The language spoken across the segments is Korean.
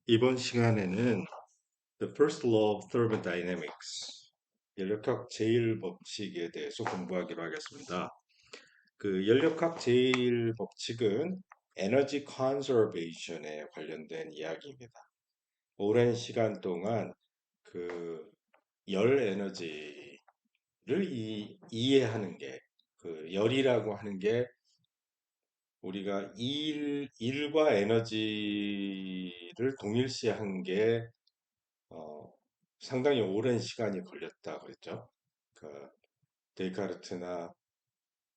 이번 시간에는 The First Law of Thermodynamics, 연력학 제1법칙에 대해서 공부하기로 하겠습니다. 그 연력학 제1법칙은 에너지 컨저베이션에 관련된 이야기입니다. 오랜 시간 동안 그 열 에너지를 이해하는 게, 그 열이라고 하는 게 우리가 일과 에너지를 동일시한 게 어, 상당히 오랜 시간이 걸렸다 그랬죠. 그 데이카르트나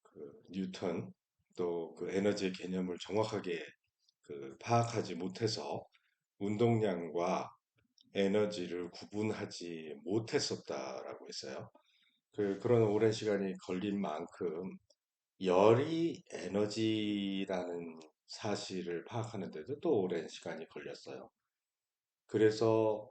그 뉴턴 또 그 에너지의 개념을 정확하게 그 파악하지 못해서 운동량과 에너지를 구분하지 못했었다라고 했어요. 그런 오랜 시간이 걸린 만큼 열이 에너지라는 사실을 파악하는데도 또 오랜 시간이 걸렸어요. 그래서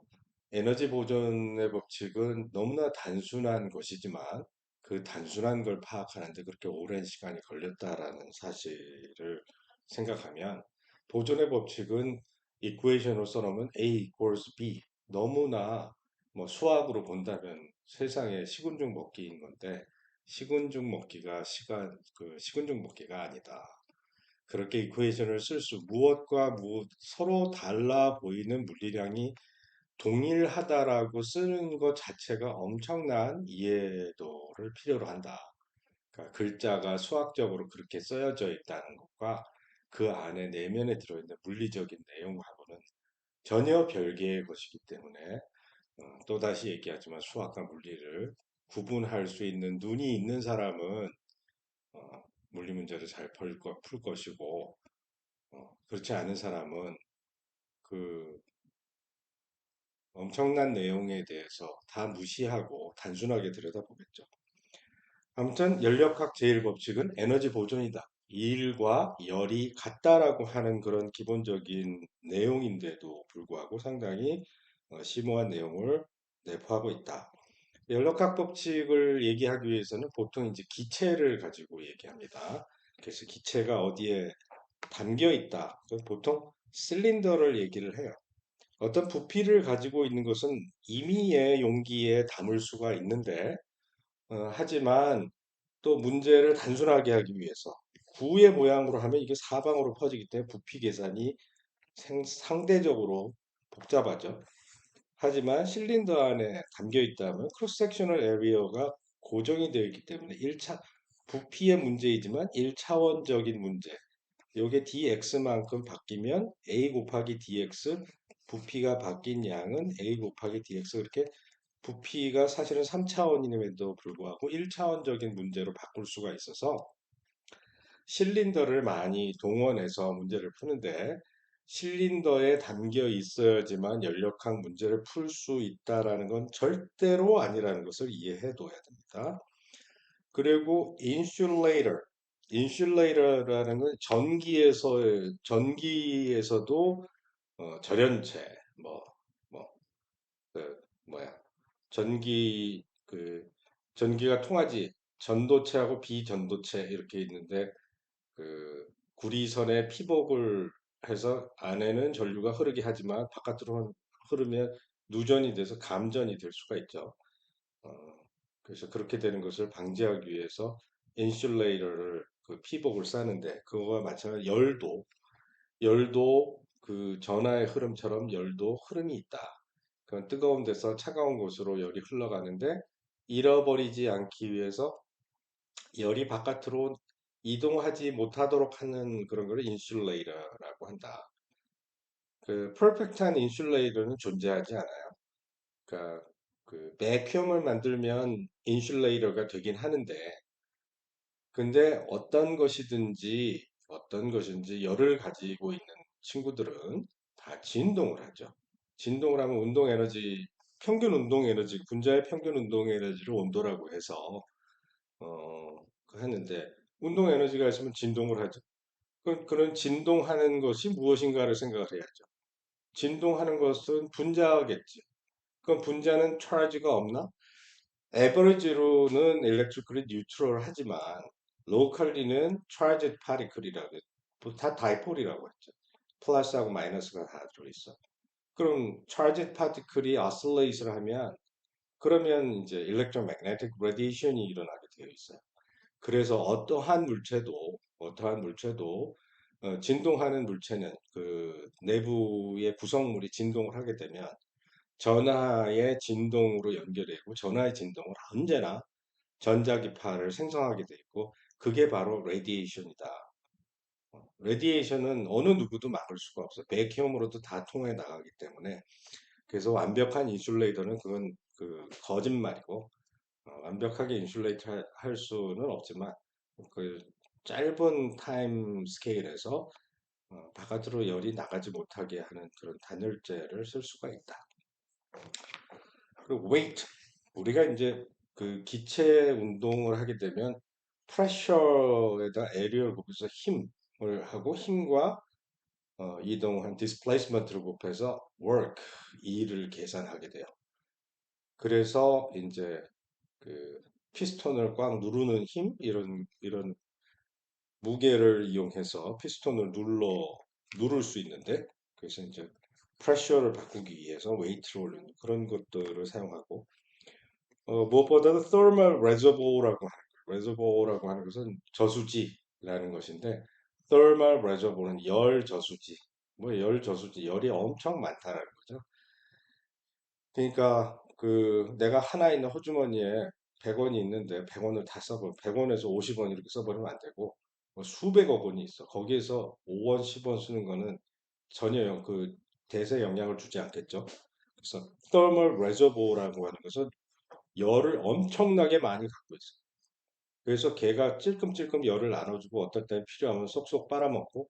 에너지 보존의 법칙은 너무나 단순한 것이지만 그 단순한 걸 파악하는데 그렇게 오랜 시간이 걸렸다라는 사실을 생각하면 보존의 법칙은 이쿠에이션으로 써놓으면 A equals B 너무나 뭐 수학으로 본다면 세상의 식은죽 먹기인 건데 식은죽 먹기가 식은죽 먹기가 아니다. 그렇게 이쿠에이션을 쓸 수 무엇과 무엇 서로 달라 보이는 물리량이 동일하다라고 쓰는 것 자체가 엄청난 이해도를 필요로 한다. 그러니까 글자가 수학적으로 그렇게 쓰여져 있다는 것과 그 안에 내면에 들어있는 물리적인 내용하고는 전혀 별개의 것이기 때문에 또다시 얘기하지만 수학과 물리를 구분할 수 있는 눈이 있는 사람은 물리 문제를 잘 풀 것이고 그렇지 않은 사람은 그 엄청난 내용에 대해서 다 무시하고 단순하게 들여다보겠죠. 아무튼 연력학 제1법칙은 에너지 보존이다. 일과 열이 같다라고 하는 그런 기본적인 내용인데도 불구하고 상당히 심오한 내용을 내포하고 있다. 연력학 법칙을 얘기하기 위해서는 보통 이제 기체를 가지고 얘기합니다. 그래서 기체가 어디에 담겨 있다. 보통 실린더를 얘기를 해요. 어떤 부피를 가지고 있는 것은 임의의 용기에 담을 수가 있는데, 하지만 또 문제를 단순하게 하기 위해서 구의 모양으로 하면 이게 사방으로 퍼지기 때문에 부피 계산이 상대적으로 복잡하죠. 하지만 실린더 안에 담겨 있다면 크로스 섹셔널 에리어가 고정이 되어 있기 때문에 1차 부피의 문제이지만 1차원적인 문제. 요게 dx만큼 바뀌면 a 곱하기 dx 부피가 바뀐 양은 a 곱하기 dx 그렇게 부피가 사실은 3차원임에도 불구하고 1차원적인 문제로 바꿀 수가 있어서 실린더를 많이 동원해서 문제를 푸는데 실린더에 담겨 있어야지만 연력학 문제를 풀 수 있다라는 건 절대로 아니라는 것을 이해해 둬야 됩니다. 그리고 인슐레이터라는 건 전기에서도 절연체 뭐 뭐 그 뭐야 전기 그 전기가 통하지 전도체하고 비전도체 이렇게 있는데 그 구리선에 피복을 해서 안에는 전류가 흐르게 하지만 바깥으로 흐르면 누전이 돼서 감전이 될 수가 있죠. 어, 그래서 그렇게 되는 것을 방지하기 위해서 인슐레이터를 그 피복을 싸는데 그거와 마찬가지 열도 그 전하의 흐름처럼 열도 흐름이 있다. 그건 뜨거운 데서 차가운 곳으로 열이 흘러가는데 잃어버리지 않기 위해서 열이 바깥으로 이동하지 못하도록 하는 그런 걸 인슐레이터라고 한다. 그 퍼펙트한 인슐레이터는 존재하지 않아요. 그러니까 그 베큐엄을 만들면 인슐레이터가 되긴 하는데 근데 어떤 것인지 열을 가지고 있는 친구들은 다 진동을 하죠. 진동을 하면 운동 에너지, 평균 운동 에너지, 분자의 평균 운동 에너지를 온도라고 해서 하는데 운동 에너지가 있으면 진동을 하죠. 그런 진동하는 것이 무엇인가를 생각을 해야죠. 진동하는 것은 분자겠지. 그럼 분자는 차지가 없나? 에버리지로는 일렉트리컬이 뉴트럴 하지만 로컬리는 charged particle이라고 다 다이폴이라고 했죠. 플러스하고 마이너스가 다 들어있어. 그럼 charged particle이 oscillate를 하면 그러면 이제 electromagnetic radiation이 일어나게 되어 있어요. 그래서 어떠한 물체도 진동하는 물체는 그 내부의 구성물이 진동을 하게 되면 전하의 진동으로 연결되고 전하의 진동은 언제나 전자기파를 생성하게 되어 있고 그게 바로 레디에이션이다. 레디에이션은 어느 누구도 막을 수가 없어. 백혐으로도 다 통해 나가기 때문에 그래서 완벽한 인슐레이터는 그건 그 거짓말이고 완벽하게 인슐레이트 할 수는 없지만 그 짧은 타임 스케일에서 바깥으로 열이 나가지 못하게 하는 그런 단열재를 쓸 수가 있다. 그리고 weight 우리가 이제 그 기체 운동을 하게 되면 프레셔에다 에리어를 곱해서 힘을 하고 힘과 이동한 displacement를 곱해서 work 일을 계산하게 돼요. 그래서 이제 그 피스톤을 꽉 누르는 힘 이런 무게를 이용해서 피스톤을 누를 수 있는데 그래서 이제 프레셔를 바꾸기 위해서 웨이트를 올리는 그런 것들을 사용하고 무엇보다도 thermal reservoir라고 하는 거예요. reservoir라고 하는 것은 저수지라는 것인데 thermal reservoir는 열 저수지 뭐 열 저수지 열이 엄청 많다라는 거죠. 그러니까 그 내가 하나 있는 호주머니에 100원이 있는데 100원을 다 써버려 100원에서 50원 이렇게 써버리면 안 되고 뭐 수백억 원이 있어. 거기에서 5원, 10원 쓰는 거는 전혀 그 대세 영향을 주지 않겠죠. 그래서 thermal reservoir라고 하는 것은 열을 엄청나게 많이 갖고 있어. 그래서 걔가 찔끔찔끔 열을 나눠주고 어떨 땐 필요하면 쏙쏙 빨아먹고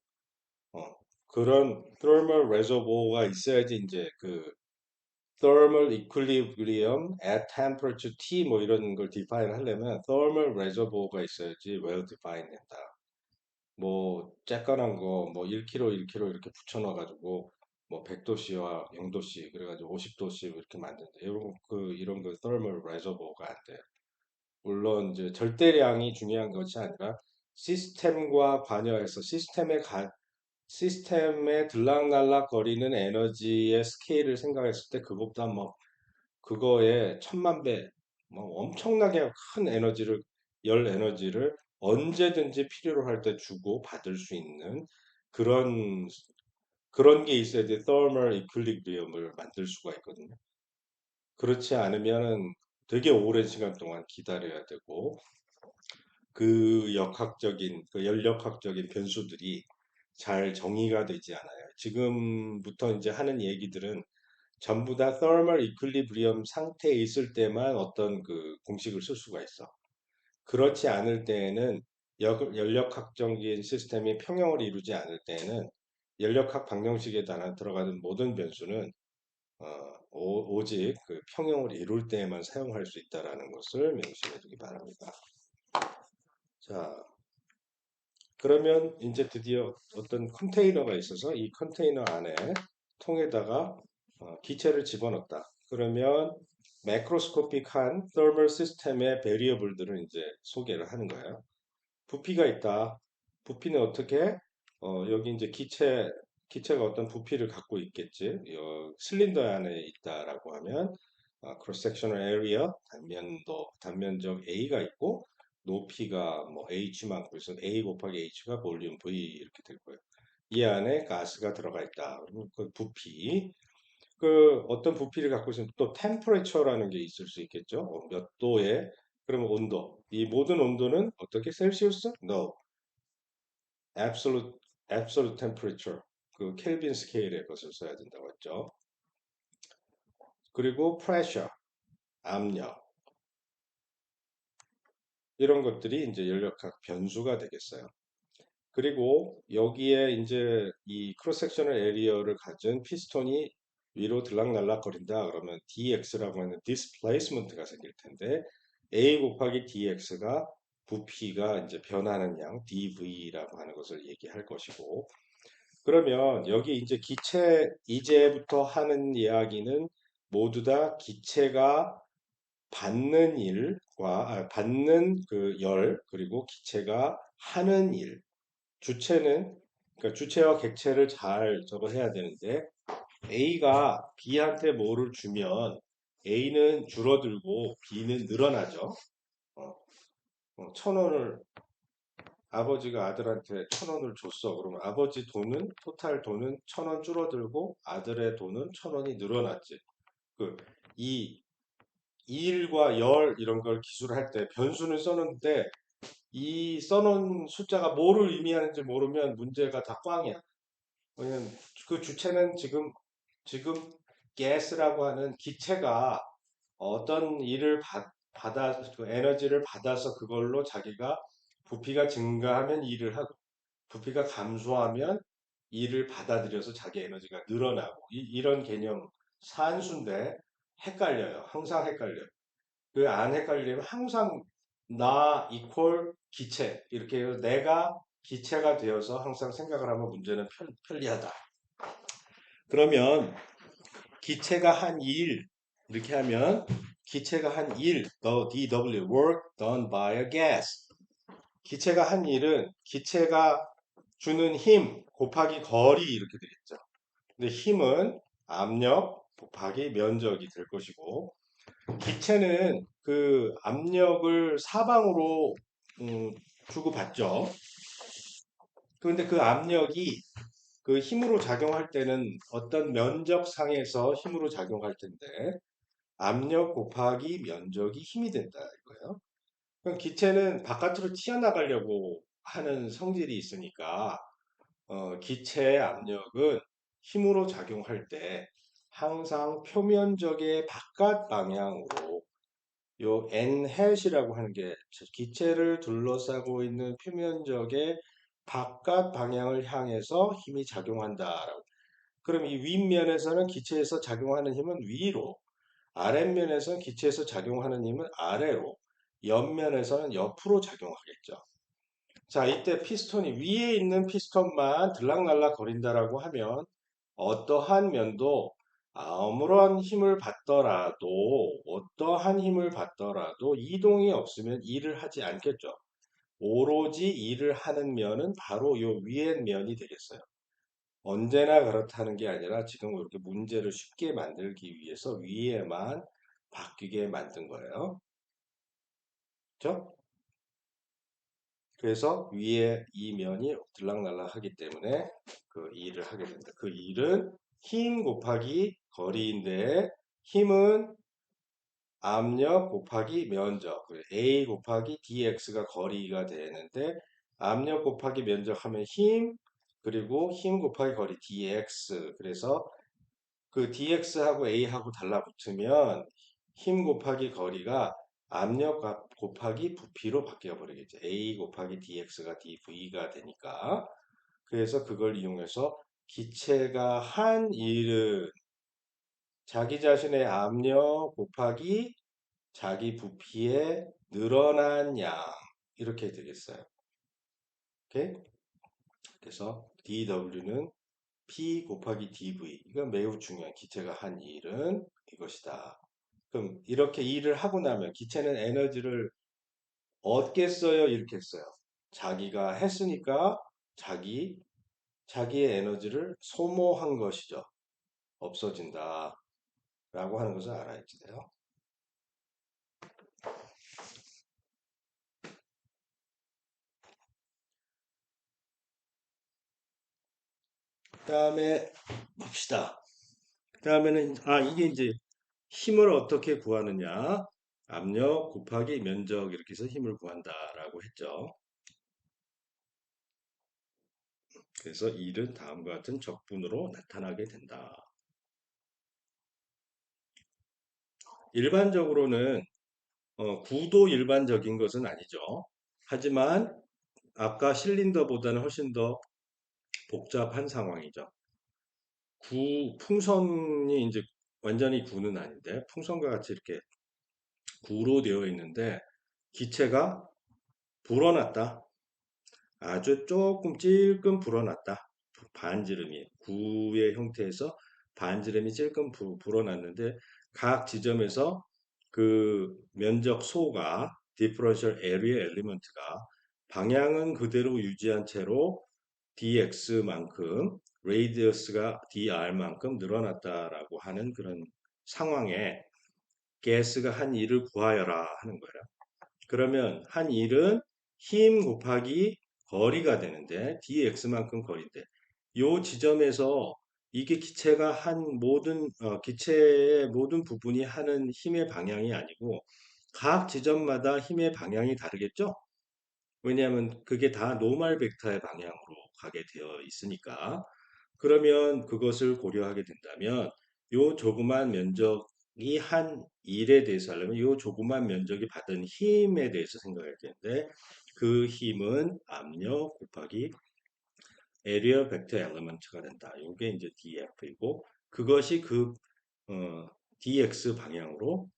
어, 그런 thermal reservoir가 있어야지 이제 그 thermal equilibrium at temperature T 뭐 이런 걸 define 하려면 thermal reservoir가 있어야지 well defined 된다. 뭐 쬐깐한 거 뭐 1kg 1kg 이렇게 붙여놔가지고 뭐 100도씨와 0도씨 그래가지고 50도씨 이렇게 만든다. 이런 거 thermal reservoir가 안 돼요. 물론 이제 절대량이 중요한 것이 아니라 시스템과 관여해서 시스템에 들락날락거리는 에너지의 스케일을 생각했을 때 그것보다 뭐 그거에 천만 배, 뭐 엄청나게 큰 열 에너지를 언제든지 필요로 할 때 주고 받을 수 있는 그런, 그런 게 있어야 돼. thermal equilibrium을 만들 수가 있거든요. 그렇지 않으면은 되게 오랜 시간 동안 기다려야 되고, 그 연력학적인 변수들이 잘 정의가 되지 않아요. 지금부터 이제 하는 얘기들은 전부 다 thermal equilibrium 상태에 있을 때만 어떤 그 공식을 쓸 수가 있어. 그렇지 않을 때에는 연력학적인 시스템이 평형을 이루지 않을 때에는 연력학 방정식에 들어가는 모든 변수는 오직 그 평형을 이룰 때에만 사용할 수 있다라는 것을 명심해 두기 바랍니다. 자, 그러면 이제 드디어 어떤 컨테이너가 있어서 이 컨테이너 안에 통에다가 기체를 집어넣었다. 그러면 매크로스코픽한 thermal 시스템의 베리어블들을 이제 소개를 하는 거예요. 부피가 있다. 부피는 어떻게? 여기 이제 기체가 어떤 부피를 갖고 있겠지. 실린더 안에 있다라고 하면 cross sectional area 단면적 A가 있고 높이가 뭐 H만큼 있어 A 곱하기 H가 볼륨 V 이렇게 될 거예요. 이 안에 가스가 들어가 있다. 그러면 그 부피 그 어떤 부피를 갖고 있으면 또 temperature라는 게 있을 수 있겠죠. 몇 도에 그러면 온도. 이 모든 온도는 어떻게 셀시우스? No. absolute absolute temperature. 그 켈빈 스케일의 것을 써야 된다고 했죠. 그리고 pressure, 압력. 이런 것들이 이제 연력학 변수가 되겠어요. 그리고 여기에 이제 이 크로스 섹셔널 에리어를 가진 피스톤이 위로 들락날락거린다 그러면 dx라고 하는 displacement가 생길 텐데 a 곱하기 dx가 부피가 이제 변하는 양 dv라고 하는 것을 얘기할 것이고 그러면 여기 이제 이제부터 하는 이야기는 모두 다 기체가 받는 그 열 그리고 기체가 하는 일 주체는 그러니까 주체와 객체를 잘 저거 해야 되는데 A가 B한테 뭐를 주면 A는 줄어들고 B는 늘어나죠. 어, 1,000원을 아버지가 아들한테 1,000원을 줬어. 그러면 아버지 돈은 토탈 돈은 1,000원 줄어들고 아들의 돈은 1,000원이 늘어났지. 그 이 일과 열 이런 걸 기술할 때 변수는 써놓는데 이 써놓은 숫자가 뭐를 의미하는지 모르면 문제가 다 꽝이야. 왜냐면 그 주체는 지금 gas라고 하는 기체가 어떤 일을 받아 그 에너지를 받아서 그걸로 자기가 부피가 증가하면 일을 하고 부피가 감소하면 일을 받아들여서 자기 에너지가 늘어나고 이런 개념 산수인데 헷갈려요. 항상 헷갈려요. 그 안 헷갈리면 항상 나 이퀄 기체 이렇게 해서 내가 기체가 되어서 항상 생각을 하면 문제는 편리하다. 그러면 기체가 한 일 이렇게 하면 기체가 한 일, the DW, work done by a gas. 기체가 한 일은 기체가 주는 힘 곱하기 거리 이렇게 되겠죠. 근데 힘은 압력 곱하기 면적이 될 것이고 기체는 그 압력을 사방으로 주고받죠. 그런데 그 압력이 그 힘으로 작용할 때는 어떤 면적상에서 힘으로 작용할 텐데 압력 곱하기 면적이 힘이 된다 이거예요. 그럼 기체는 바깥으로 튀어나가려고 하는 성질이 있으니까 기체의 압력은 힘으로 작용할 때 항상 표면적의 바깥 방향으로 요 n hat이라고 하는 게 기체를 둘러싸고 있는 표면적의 바깥 방향을 향해서 힘이 작용한다라고. 그럼 이 윗면에서는 기체에서 작용하는 힘은 위로, 아랫면에서는 기체에서 작용하는 힘은 아래로, 옆면에서는 옆으로 작용하겠죠. 자, 이때 피스톤이 위에 있는 피스톤만 들락날락 거린다라고 하면 어떠한 면도 아무런 힘을 받더라도 어떠한 힘을 받더라도 이동이 없으면 일을 하지 않겠죠. 오로지 일을 하는 면은 바로 요 위의 면이 되겠어요. 언제나 그렇다는 게 아니라 지금 이렇게 문제를 쉽게 만들기 위해서 위에만 바뀌게 만든 거예요. 그렇죠? 그래서 위에 이 면이 들락날락하기 때문에 그 일을 하게 된다. 그 일은 힘 곱하기 거리인데 힘은 압력 곱하기 면적, A 곱하기 dx가 거리가 되는데 압력 곱하기 면적 하면 힘, 그리고 힘 곱하기 거리 dx. 그래서 그 dx하고 a하고 달라붙으면 힘 곱하기 거리가 압력 곱하기 부피로 바뀌어 버리겠죠. a 곱하기 dx가 dv가 되니까. 그래서 그걸 이용해서 기체가 한 일은 자기 자신의 압력 곱하기 자기 부피의 늘어난 양 이렇게 되겠어요. 오케이? 그래서 dw는 P 곱하기 dv. 이건 매우 중요한 기체가 한 일은 이것이다. 그럼 이렇게 일을 하고 나면 기체는 에너지를 얻겠어요? 잃겠어요? 자기가 했으니까 자기의 에너지를 소모한 것이죠. 없어진다. 라고 하는 것을 알아야지 돼요. 그 다음에 봅시다. 그 다음에는, 이게 이제 힘을 어떻게 구하느냐. 압력 곱하기 면적 이렇게 해서 힘을 구한다라고 했죠. 그래서 일은 다음과 같은 적분으로 나타나게 된다. 일반적으로는 구도 일반적인 것은 아니죠. 하지만 아까 실린더보다는 훨씬 더 복잡한 상황이죠. 풍선이 이제 완전히 구는 아닌데 풍선과 같이 이렇게 구로 되어 있는데 기체가 불어났다. 아주 조금 찔끔 불어났다. 반지름이 구의 형태에서 반지름이 찔끔 불어났는데 각 지점에서 그 면적 소가 differential area element가 방향은 그대로 유지한 채로 dx만큼 레디어스가 dr만큼 늘어났다라고 하는 그런 상황에 가스가 한 일을 구하여라 하는 거예요. 그러면 한 일은 힘 곱하기 거리가 되는데 dx만큼 거리인데 요 지점에서 이게 기체가 한 기체의 모든 부분이 하는 힘의 방향이 아니고 각 지점마다 힘의 방향이 다르겠죠? 왜냐하면 그게 다 노멀 벡터의 방향으로 가게 되어 있으니까. 그러면 그것을 고려하게 된다면 요 조그만 면적이 한 일에 대해서 하려면 요 조그만 면적이 받은 힘에 대해서 생각해야 되는데 그 힘은 압력 곱하기 에리어 벡터 엘리먼트가 된다. 요게 이제 df이고 그것이 dx 방향으로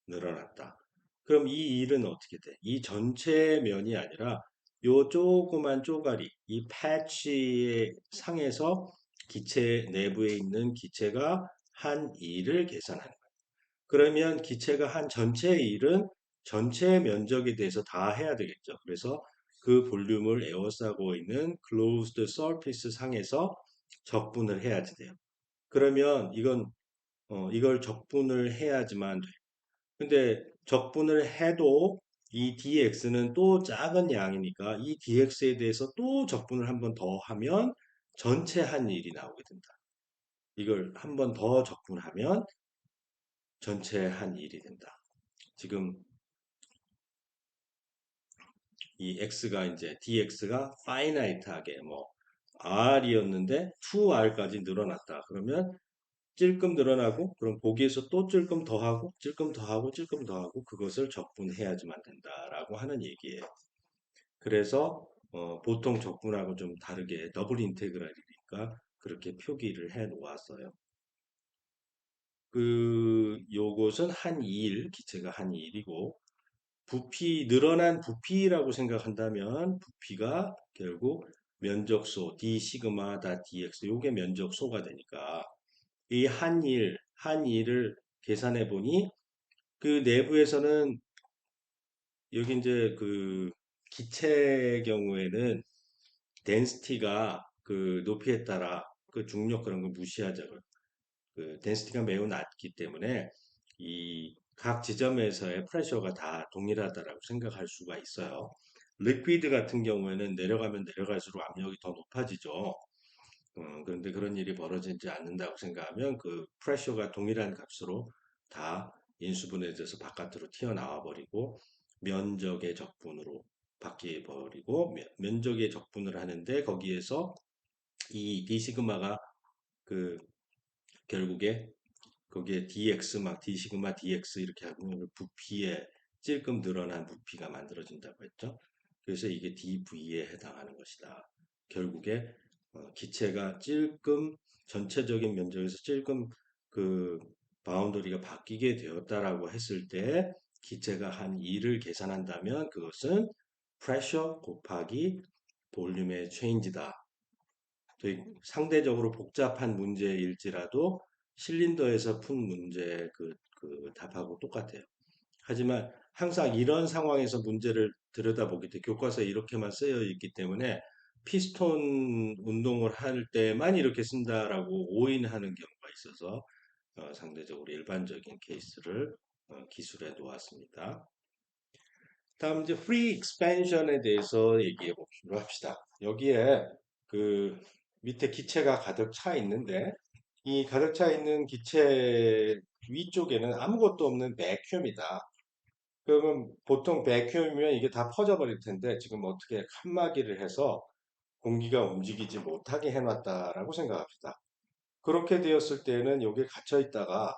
늘어났다. 그럼 이 일은 어떻게 돼? 이 전체 면이 아니라 요 조그만 쪼가리, 이 패치의 상에서 기체 내부에 있는 기체가 한 일을 계산하는 거예요. 그러면 기체가 한 전체 일은 전체 면적에 대해서 다 해야 되겠죠. 그래서 그 볼륨을 에워싸고 있는 closed surface 상에서 적분을 해야지 돼요. 그러면 이걸 적분을 해야지만 돼요. 근데 적분을 해도 이 dx는 또 작은 양이니까 이 dx에 대해서 또 적분을 한 번 더 하면 전체 한 일이 나오게 된다. 이걸 한 번 더 적분하면 전체 한 일이 된다. 지금 이 x가 이제 dx가 파이나이트하게 r이었는데 2r까지 늘어났다. 그러면 찔끔 늘어나고 그럼 거기에서 또 찔끔 더하고 찔끔 더하고 찔끔 더하고 그것을 적분해야지만 된다라고 하는 얘기예요. 그래서 보통 적분하고 좀 다르게 더블 인테그랄이니까 그렇게 표기를 해 놓았어요. 요것은 한 2일, 기체가 한 2일이고 늘어난 부피라고 생각한다면 부피가 결국 면적소 d 시그마 다 dx 요게 면적소가 되니까 이 한 일을 계산해 보니 그 내부에서는 여기 이제 그 기체의 경우에는 덴시티가 그 높이에 따라 그 중력 그런 거 무시하자고요. 그 덴시티가 매우 낮기 때문에 이 각 지점에서의 프레셔가 다 동일하다라고 생각할 수가 있어요. 리퀴드 같은 경우에는 내려가면 내려갈수록 압력이 더 높아지죠. 그런데 그런 일이 벌어지지 않는다고 생각하면 그 프레셔가 동일한 값으로 다 인수분해돼서 바깥으로 튀어나와 버리고 면적의 적분으로 바뀌어 버리고 면적의 적분을 하는데 거기에서 이 d 시그마가 그 결국에 거기에 dx 막 d 시그마 dx 이렇게 하면 부피에 찔끔 늘어난 부피가 만들어진다고 했죠. 그래서 이게 dv에 해당하는 것이다. 결국에 기체가 찔끔 전체적인 면적에서 찔끔 그 바운더리가 바뀌게 되었다라고 했을 때 기체가 한 2를 계산한다면 그것은 pressure 곱하기 볼륨의 체인지다. 되게 상대적으로 복잡한 문제일지라도 실린더에서 푼 문제 그 답하고 똑같아요. 하지만 항상 이런 상황에서 문제를 들여다보기 때 교과서에 이렇게만 쓰여 있기 때문에 피스톤 운동을 할 때만 이렇게 쓴다라고 오인하는 경우가 있어서 상대적으로 일반적인 케이스를 기술해 놓았습니다. 다음 이제 free expansion에 대해서 얘기해 보기로 합시다. 여기에 그 밑에 기체가 가득 차 있는데 이 가득 차 있는 기체 위쪽에는 아무것도 없는 베큐um이다. 그러면 보통 베큐um이면 이게 다 퍼져버릴 텐데 지금 어떻게 칸막이를 해서 공기가 움직이지 못하게 해놨다라고 생각합시다. 그렇게 되었을 때는 여기에 갇혀 있다가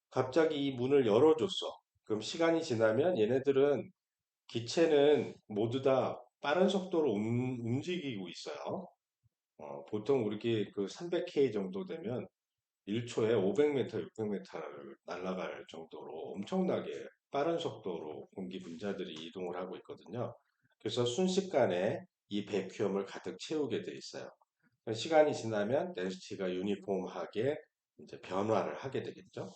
갑자기 이 문을 열어줬어. 그럼 시간이 지나면 얘네들은 기체는 모두 다 빠른 속도로 움직이고 있어요. 보통 우리 그 300K 정도 되면 1초에 500m, 600m를 날아갈 정도로 엄청나게 빠른 속도로 공기 분자들이 이동을 하고 있거든요. 그래서 순식간에 이 백큐엄을 가득 채우게 돼 있어요. 시간이 지나면 덴시티가 유니폼하게 이제 변화를 하게 되겠죠.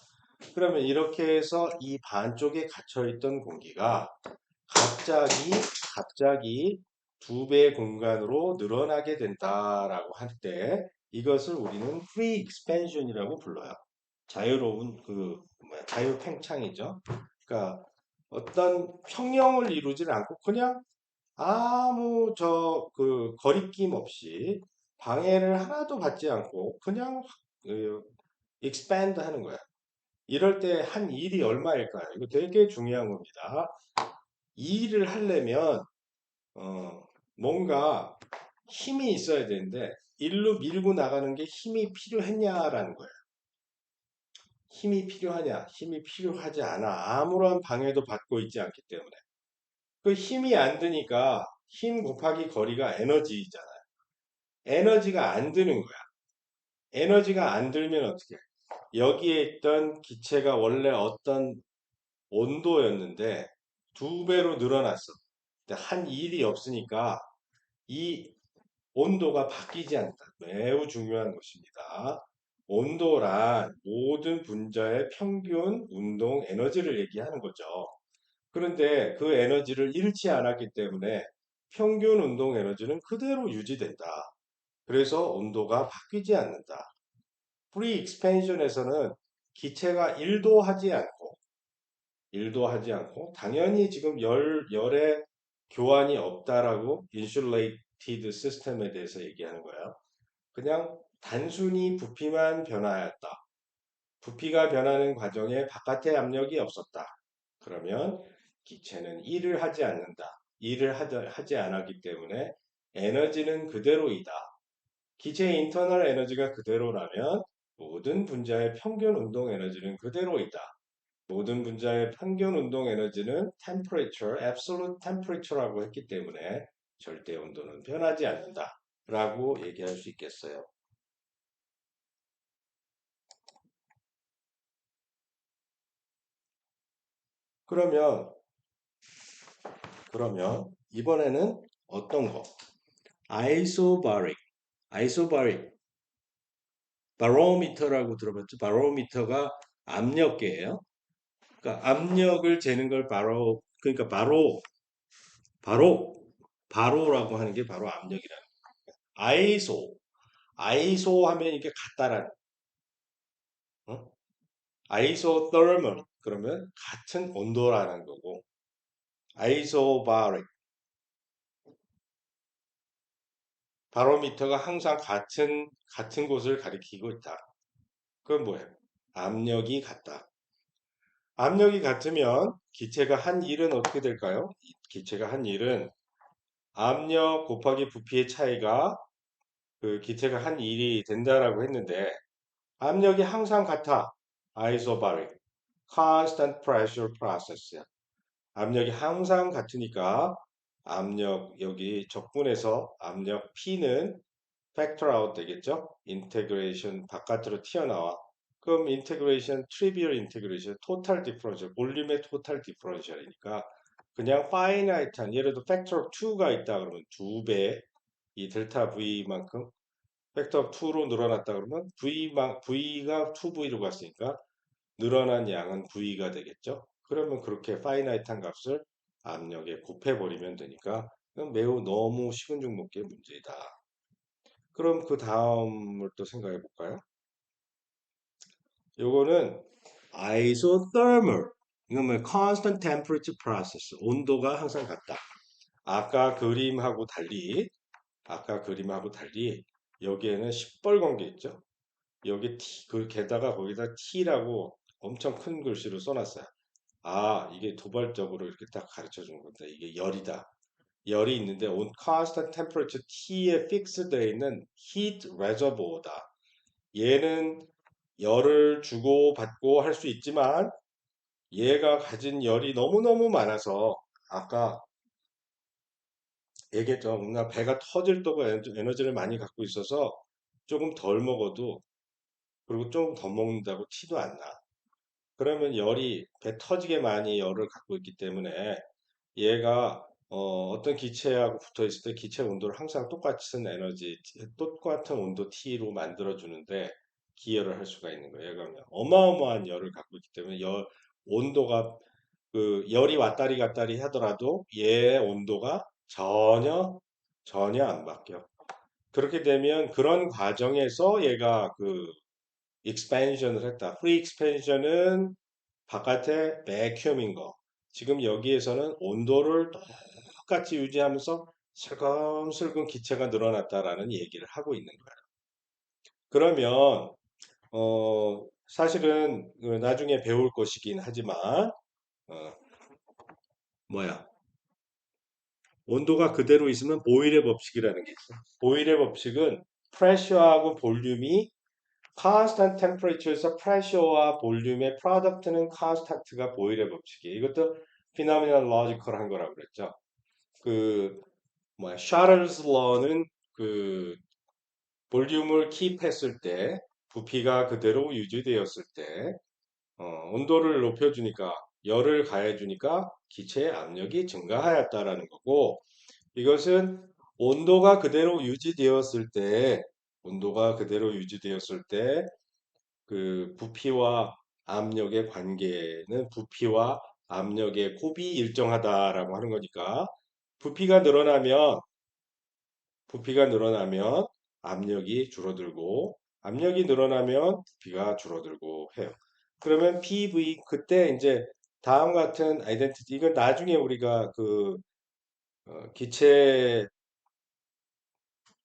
그러면 이렇게 해서 이 반쪽에 갇혀 있던 공기가 갑자기 두 배 공간으로 늘어나게 된다라고 할 때 이것을 우리는 free expansion이라고 불러요. 자유로운 자유 팽창이죠. 그러니까 어떤 평형을 이루질 않고 그냥 아무 거리낌 없이 방해를 하나도 받지 않고 그냥 expand 하는 거야. 이럴 때 한 일이 얼마일까요? 이거 되게 중요한 겁니다. 이 일을 하려면 어, 뭔가 힘이 있어야 되는데 일로 밀고 나가는 게 힘이 필요했냐라는 거예요. 힘이 필요하냐? 힘이 필요하지 않아. 아무런 방해도 받고 있지 않기 때문에. 그 힘이 안 드니까 힘 곱하기 거리가 에너지잖아요. 에너지가 안 드는 거야. 에너지가 안 들면 어떻게? 여기에 있던 기체가 원래 어떤 온도였는데 두 배로 늘어났어. 근데 한 일이 없으니까 이 온도가 바뀌지 않는다. 매우 중요한 것입니다. 온도란 모든 분자의 평균 운동 에너지를 얘기하는 거죠. 그런데 그 에너지를 잃지 않았기 때문에 평균 운동 에너지는 그대로 유지된다. 그래서 온도가 바뀌지 않는다. 프리 익스펜션에서는 기체가 일도 하지 않고 당연히 지금 열의 교환이 없다라고 인슐레이티드 시스템에 대해서 얘기하는 거예요. 그냥 단순히 부피만 변화하였다. 부피가 변하는 과정에 바깥의 압력이 없었다. 그러면 기체는 일을 하지 않는다. 하지 않았기 때문에 에너지는 그대로이다. 기체의 인터널 에너지가 그대로라면 모든 분자의 평균 운동 에너지는 그대로이다. 모든 분자의 평균 운동 에너지는 temperature, absolute temperature라고 했기 때문에 절대 온도는 변하지 않는다. 라고 얘기할 수 있겠어요. 그러면, 이번에는 어떤 거? 아이소바릭, 아이소바릭, 바로미터라고 들어봤죠? 바로미터가 압력계예요. 그러니까 압력을 재는 걸 그러니까 바로, 바로라고 하는 게 바로 압력이라는 거예요. 아이소 하면 이게 같다라는, 어? 아이소더멀 그러면 같은 온도라는 거고, 아이소바릭, 바로미터가 항상 같은 곳을 가리키고 있다. 그건 뭐예요? 압력이 같다. 압력이 같으면 기체가 한 일은 어떻게 될까요? 기체가 한 일은 압력 곱하기 부피의 차이가 그 기체가 한 일이 된다라고 했는데 압력이 항상 같아. isobaric, constant pressure process야. 압력이 항상 같으니까 압력 여기 적분해서 압력 P는 factor out 되겠죠? 인테그레이션 바깥으로 튀어나와. 그럼 인테그레이션, 트리비얼 인테그레이션, 토탈 디퍼런셜, 볼륨의 토탈 디퍼런셜이니까 그냥 파이나이트한 예를 들어 factor of 2가 있다 그러면 두 배 이 델타 V만큼 팩터 of 2로 늘어났다 그러면 V가 2V로 갔으니까 늘어난 양은 V가 되겠죠. 그러면 그렇게 파이나이트한 값을 압력에 곱해버리면 되니까 매우 너무 식은 죽 먹기의 문제이다. 그럼 그 다음을 또 생각해 볼까요? 요거는 isothermal. 이건 뭐 constant temperature process. 온도가 항상 같다. 아까 그림하고 달리 여기에는 시뻘건 게 있죠. 여기 게다가 거기다 T라고 엄청 큰 글씨로 써놨어요. 아, 이게 도발적으로 이렇게 딱 가르쳐 주는 건데, 이게 열이다. 열이 있는데, constant temperature T에 fix되어 있는 heat reservoir다. 얘는 열을 주고 받고 할 수 있지만, 얘가 가진 열이 너무너무 많아서, 아까 얘기했죠. 뭔가 배가 터질 정도 에너지를 많이 갖고 있어서 조금 덜 먹어도, 그리고 조금 더 먹는다고 티도 안 나. 그러면 열이 배 터지게 많이 열을 갖고 있기 때문에 얘가 떤 기체하고 붙어 있을 때 기체 온도를 항상 똑같은 똑같은 온도 T로 만들어 주는데 기열을 할 수가 있는 거예요. 얘가 어마어마한 열을 갖고 있기 때문에 온도가 열이 왔다리 갔다리 하더라도 얘의 온도가 전혀 전혀 안 바뀌어. 그렇게 되면 그런 과정에서 얘가 그 expansion을 했다. free expansion은 바깥에 vacuum인 거. 지금 여기에서는 온도를 똑같이 유지하면서 슬금슬금 기체가 늘어났다라는 얘기를 하고 있는 거야. 그러면 사실은 그 나중에 배울 것이긴 하지만 어, 뭐야 온도가 그대로 있으면 보일의 법칙이라는 게 있어. 보일의 법칙은 프레셔하고 볼륨이 constant temperature에서 프레셔와 볼륨의 프로덕트는 constant가 보일의 법칙이에요. 이것도 phenomenological한 거라고 그랬죠. 그 뭐야 샤를스 러는 그 볼륨을 킵했을 때 부피가 그대로 유지되었을 때 온도를 높여주니까 열을 가해주니까 기체의 압력이 증가하였다라는 거고 이것은 온도가 그대로 유지되었을 때 온도가 그대로 유지되었을 때 그 부피와 압력의 관계는 부피와 압력의 곱이 일정하다라고 하는 거니까 부피가 늘어나면 부피가 늘어나면 압력이 줄어들고 압력이 늘어나면 부피가 줄어들고 해요. 그러면 PV 그때 이제 다음 같은 아이덴티티 이건 나중에 우리가 그 기체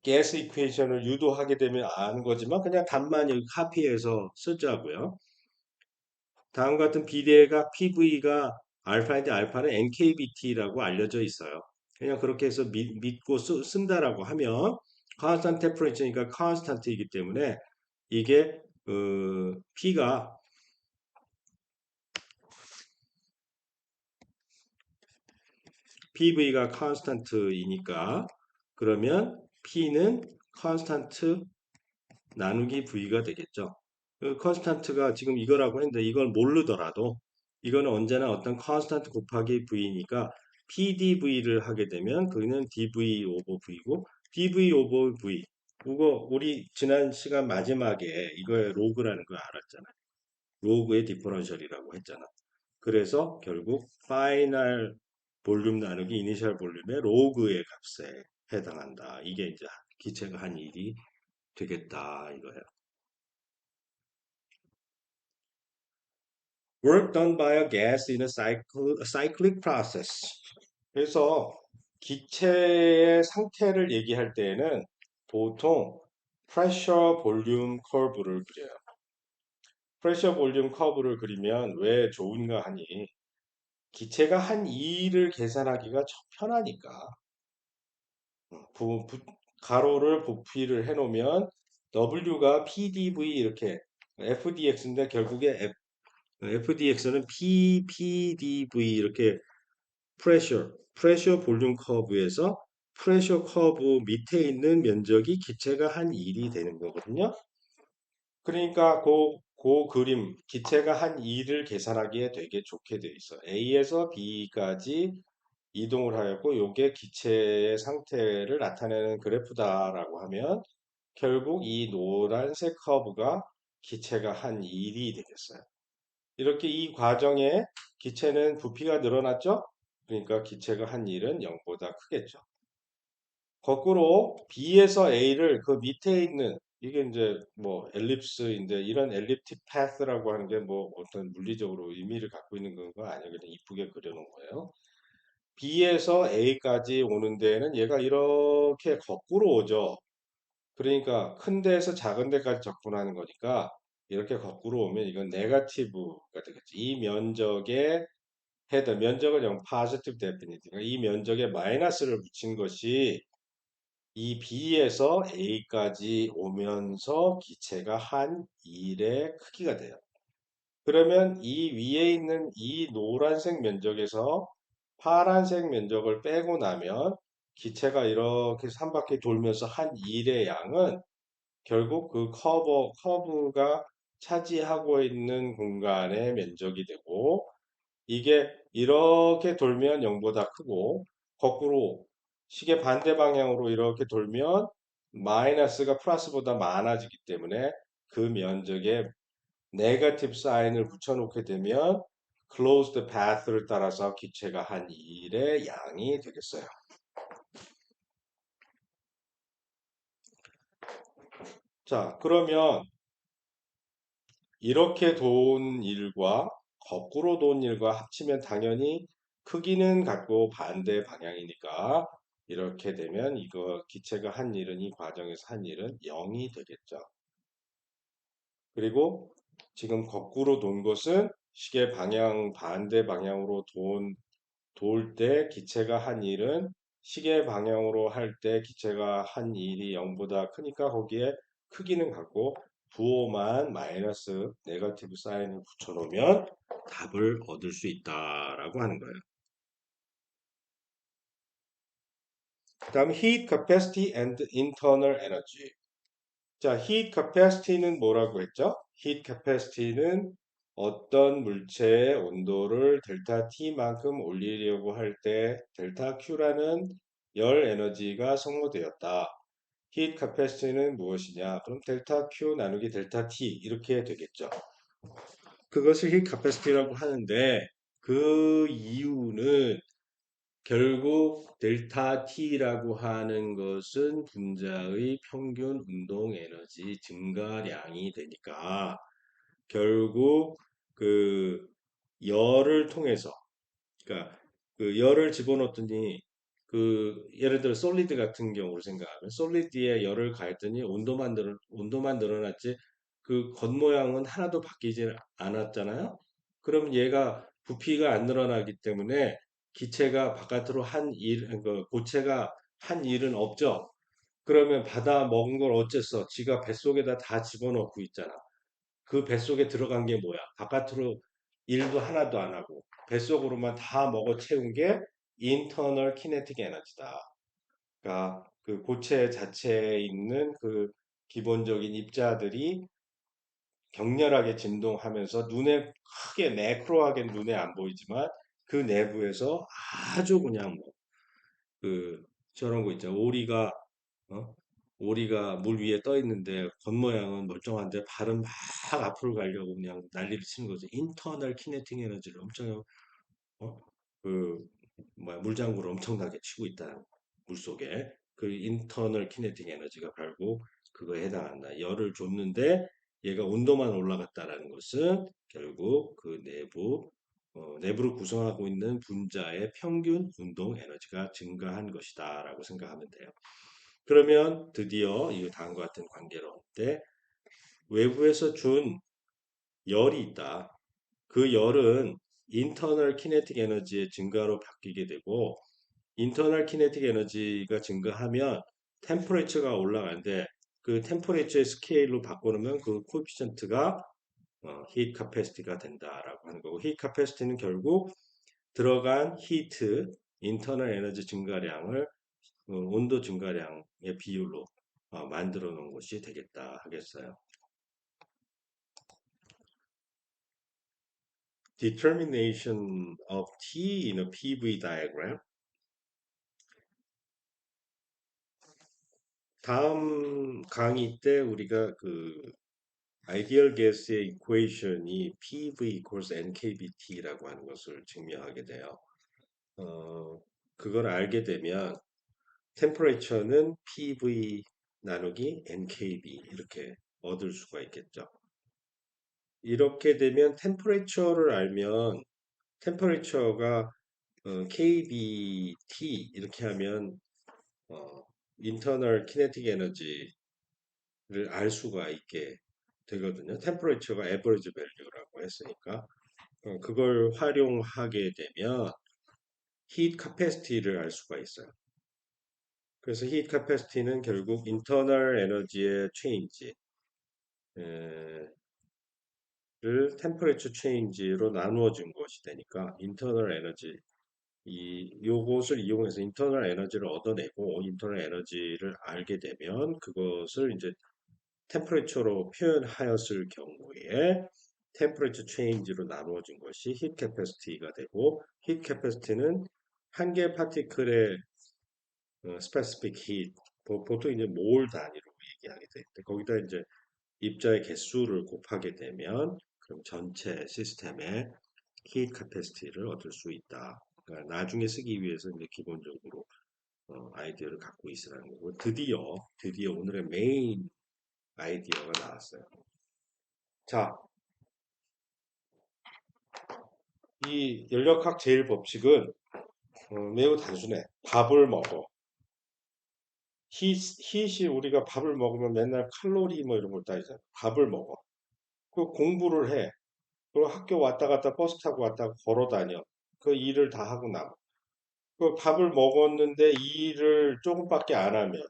가스 이퀘이션을 유도하게 되면 아는 거지만 그냥 답만 여기 카피해서 쓰자고요. 다음 같은 비례가 PV가 알파인데 알파는 NKBT라고 알려져 있어요. 그냥 그렇게 해서 믿고 쓴다라고 하면 constant temperature니까 constant이기 때문에 이게 P가 PV가 constant이니까 그러면 P는 constant 나누기 V가 되겠죠. 그 constant가 지금 이거라고 했는데 이걸 모르더라도 이거는 언제나 어떤 constant 곱하기 V니까 PdV를 하게 되면 그는 dV 오버 V고 dV 오버 V 그거 우리 지난 시간 마지막에 이거의 로그라는 걸 알았잖아. 로그의 디퍼런셜이라고 했잖아. 그래서 결국 파이널 볼륨 나누기 이니셜 볼륨의 로그의 값에 해당한다. 이게 이제 기체가 한 일이 되겠다 이거예요. Work done by a gas in a cyclic process. 그래서 기체의 상태를 얘기할 때에는 보통 pressure volume curve를 그려요. pressure volume curve를 그리면 왜 좋은가 하니 기체가 한 일을 계산하기가 참 편하니까 가로를 부피를 해놓으면 W가 PDV 이렇게 FDX인데 결국에 FDX는 PPDV 이렇게 프레셔 볼륨 커브에서 프레셔 커브 밑에 있는 면적이 기체가 한 1이 되는 거거든요. 그러니까 그 그림 기체가 한 2를 계산하기에 되게 좋게 되어 있어. A에서 B까지 이동을 하였고 요게 기체의 상태를 나타내는 그래프다라고 하면 결국 이 노란색 커브가 기체가 한 1이 되겠어요. 이렇게 이 과정에 기체는 부피가 늘어났죠? 그러니까 기체가 한 일은 0보다 크겠죠. 거꾸로 B에서 A를 그 밑에 있는 이게 이제 뭐 엘립스인데 이런 엘립틱 파스라고 하는 게 뭐 어떤 물리적으로 의미를 갖고 있는 건가 아니면 그냥 이쁘게 그려놓은 거예요. B에서 A까지 오는 데에는 얘가 이렇게 거꾸로 오죠. 그러니까 큰 데에서 작은 데까지 접근하는 거니까 이렇게 거꾸로 오면 이건 네거티브가 되겠지. 이 면적에 헤더 면적은 0 positive definite. 그러니까 이 면적에 마이너스를 붙인 것이 이 B에서 A까지 오면서 기체가 한 1의 크기가 돼요. 그러면 이 위에 있는 이 노란색 면적에서 파란색 면적을 빼고 나면 기체가 이렇게 3바퀴 돌면서 한 1의 양은 결국 그 커브가 차지하고 있는 공간의 면적이 되고 이게 이렇게 돌면 0보다 크고 거꾸로 시계 반대 방향으로 이렇게 돌면 마이너스가 플러스보다 많아지기 때문에 그 면적에 네거티브 사인을 붙여놓게 되면 closed path를 따라서 기체가 한 1의 양이 되겠어요. 자, 그러면 이렇게 돈 일과 거꾸로 돈 일과 합치면 당연히 크기는 같고 반대 방향이니까 이렇게 되면 이거 기체가 한 일은 이 과정에서 한 일은 0이 되겠죠. 그리고 지금 거꾸로 돈 것은 시계 방향 반대 방향으로 돌 때 기체가 한 일은 시계 방향으로 할 때 기체가 한 일이 0보다 크니까 거기에 크기는 같고 부호만 마이너스 네거티브 사인을 붙여놓으면 답을 얻을 수 있다라고 하는 거예요. 그다음 heat capacity and internal energy. 자, heat capacity는 뭐라고 했죠? heat capacity는 어떤 물체의 온도를 델타 T만큼 올리려고 할 때 델타 Q라는 열 에너지가 소모되었다. heat capacity는 무엇이냐? 그럼 델타 Q 나누기 델타 T 이렇게 되겠죠. 그것을 heat capacity라고 하는데 그 이유는 결국 델타 T라고 하는 것은 분자의 평균 운동 에너지 증가량이 되니까 결국 그 열을 통해서 그러니까 그 열을 집어넣었더니 그 예를 들어 솔리드 같은 경우를 생각하면 솔리드에 열을 가했더니 온도만 늘어났지 그 겉모양은 하나도 바뀌지 않았잖아요. 그럼 얘가 부피가 안 늘어나기 때문에 기체가 바깥으로 그 고체가 한 일은 없죠. 그러면 받아 먹은 걸 어째서 지가 뱃속에다 다 집어넣고 있잖아. 그 뱃속에 들어간 게 뭐야? 바깥으로 일도 하나도 안 하고 뱃속으로만 다 먹어 채운 게 internal kinetic energy다. 그러니까 그 고체 자체에 있는 그 기본적인 입자들이 격렬하게 진동하면서 눈에 크게 매크로하게 눈에 안 보이지만 그 내부에서 아주 그냥 뭐 그 저런 거 있죠. 어? 오리가 물 위에 떠 있는데 겉모양은 멀쩡한데 발은 막 앞으로 가려고 그냥 난리를 치는 거죠. 인터널 키네틱 에너지를 엄청 어? 그 뭐야 물장구를 엄청나게 치고 있다. 물속에 그 인터널 키네틱 에너지가 결국 그거에 해당한다. 열을 줬는데 얘가 온도만 올라갔다라는 것은 결국 그 내부를 구성하고 있는 분자의 평균 운동 에너지가 증가한 것이다라고 생각하면 돼요. 그러면 드디어 이 다음과 같은 관계로 할 때 외부에서 준 열이 있다. 그 열은 인터널 키네틱 에너지의 증가로 바뀌게 되고 인터널 키네틱 에너지가 증가하면 템퍼레처가 올라가는데 그 템퍼레처의 스케일로 바꿔놓으면 그 코에피션트가 히트 카패시티가 된다라고 하는 거고 히트 카패시티는 결국 들어간 히트 인터널 에너지 증가량을 온도 증가량의 비율로 만들어 놓은 것이 되겠다 하겠어요. Determination of T in a PV diagram. 다음 강의 때 우리가 그 아이디얼 가스의 이퀘이션이 PV equals NKBT라고 하는 것을 증명하게 돼요. 그걸 알게 되면 템퍼레처는 PV 나누기 NKB 이렇게 얻을 수가 있겠죠. 이렇게 되면 템퍼레처를 알면 템퍼레처가 KBT 이렇게 하면 어, 인터널 키네틱 에너지를 알 수가 있게 되거든요. 템퍼레처가 에버리지 밸류라고 했으니까 그걸 활용하게 되면 히트 카패시티를 알 수가 있어요. 그래서 히트 카패시티는 결국 인터널 에너지의 체인지를 템퍼레처 체인지로 나누어진 것이 되니까 인터널 에너지 요것을 이용해서 인터널 에너지를 얻어내고 인터널 에너지를 알게 되면 그것을 이제 템퍼레처로 표현하였을 경우에 템퍼레처 체인지로 나누어진 것이 히트 캐패시티가 되고 히트 캐패시티는 한 개 파티클의 스페시픽 히트 보통 이제 몰 단위로 얘기하게 되는데 거기다 이제 입자의 개수를 곱하게 되면 그럼 전체 시스템의 히트 캐패시티를 얻을 수 있다. 그러니까 나중에 쓰기 위해서 이제 기본적으로 아이디어를 갖고 있으라는 거고 드디어 오늘의 메인 아이디어가 나왔어요. 자, 이 연력학 제1법칙은 매우 단순해. 밥을 먹어. hit이 우리가 밥을 먹으면 맨날 칼로리 뭐 이런 걸 따지잖아. 밥을 먹어. 그 공부를 해. 그리고 학교 왔다 갔다 버스 타고 왔다 걸어 다녀. 그 일을 다 하고 남아. 그 밥을 먹었는데 이 일을 조금밖에 안 하면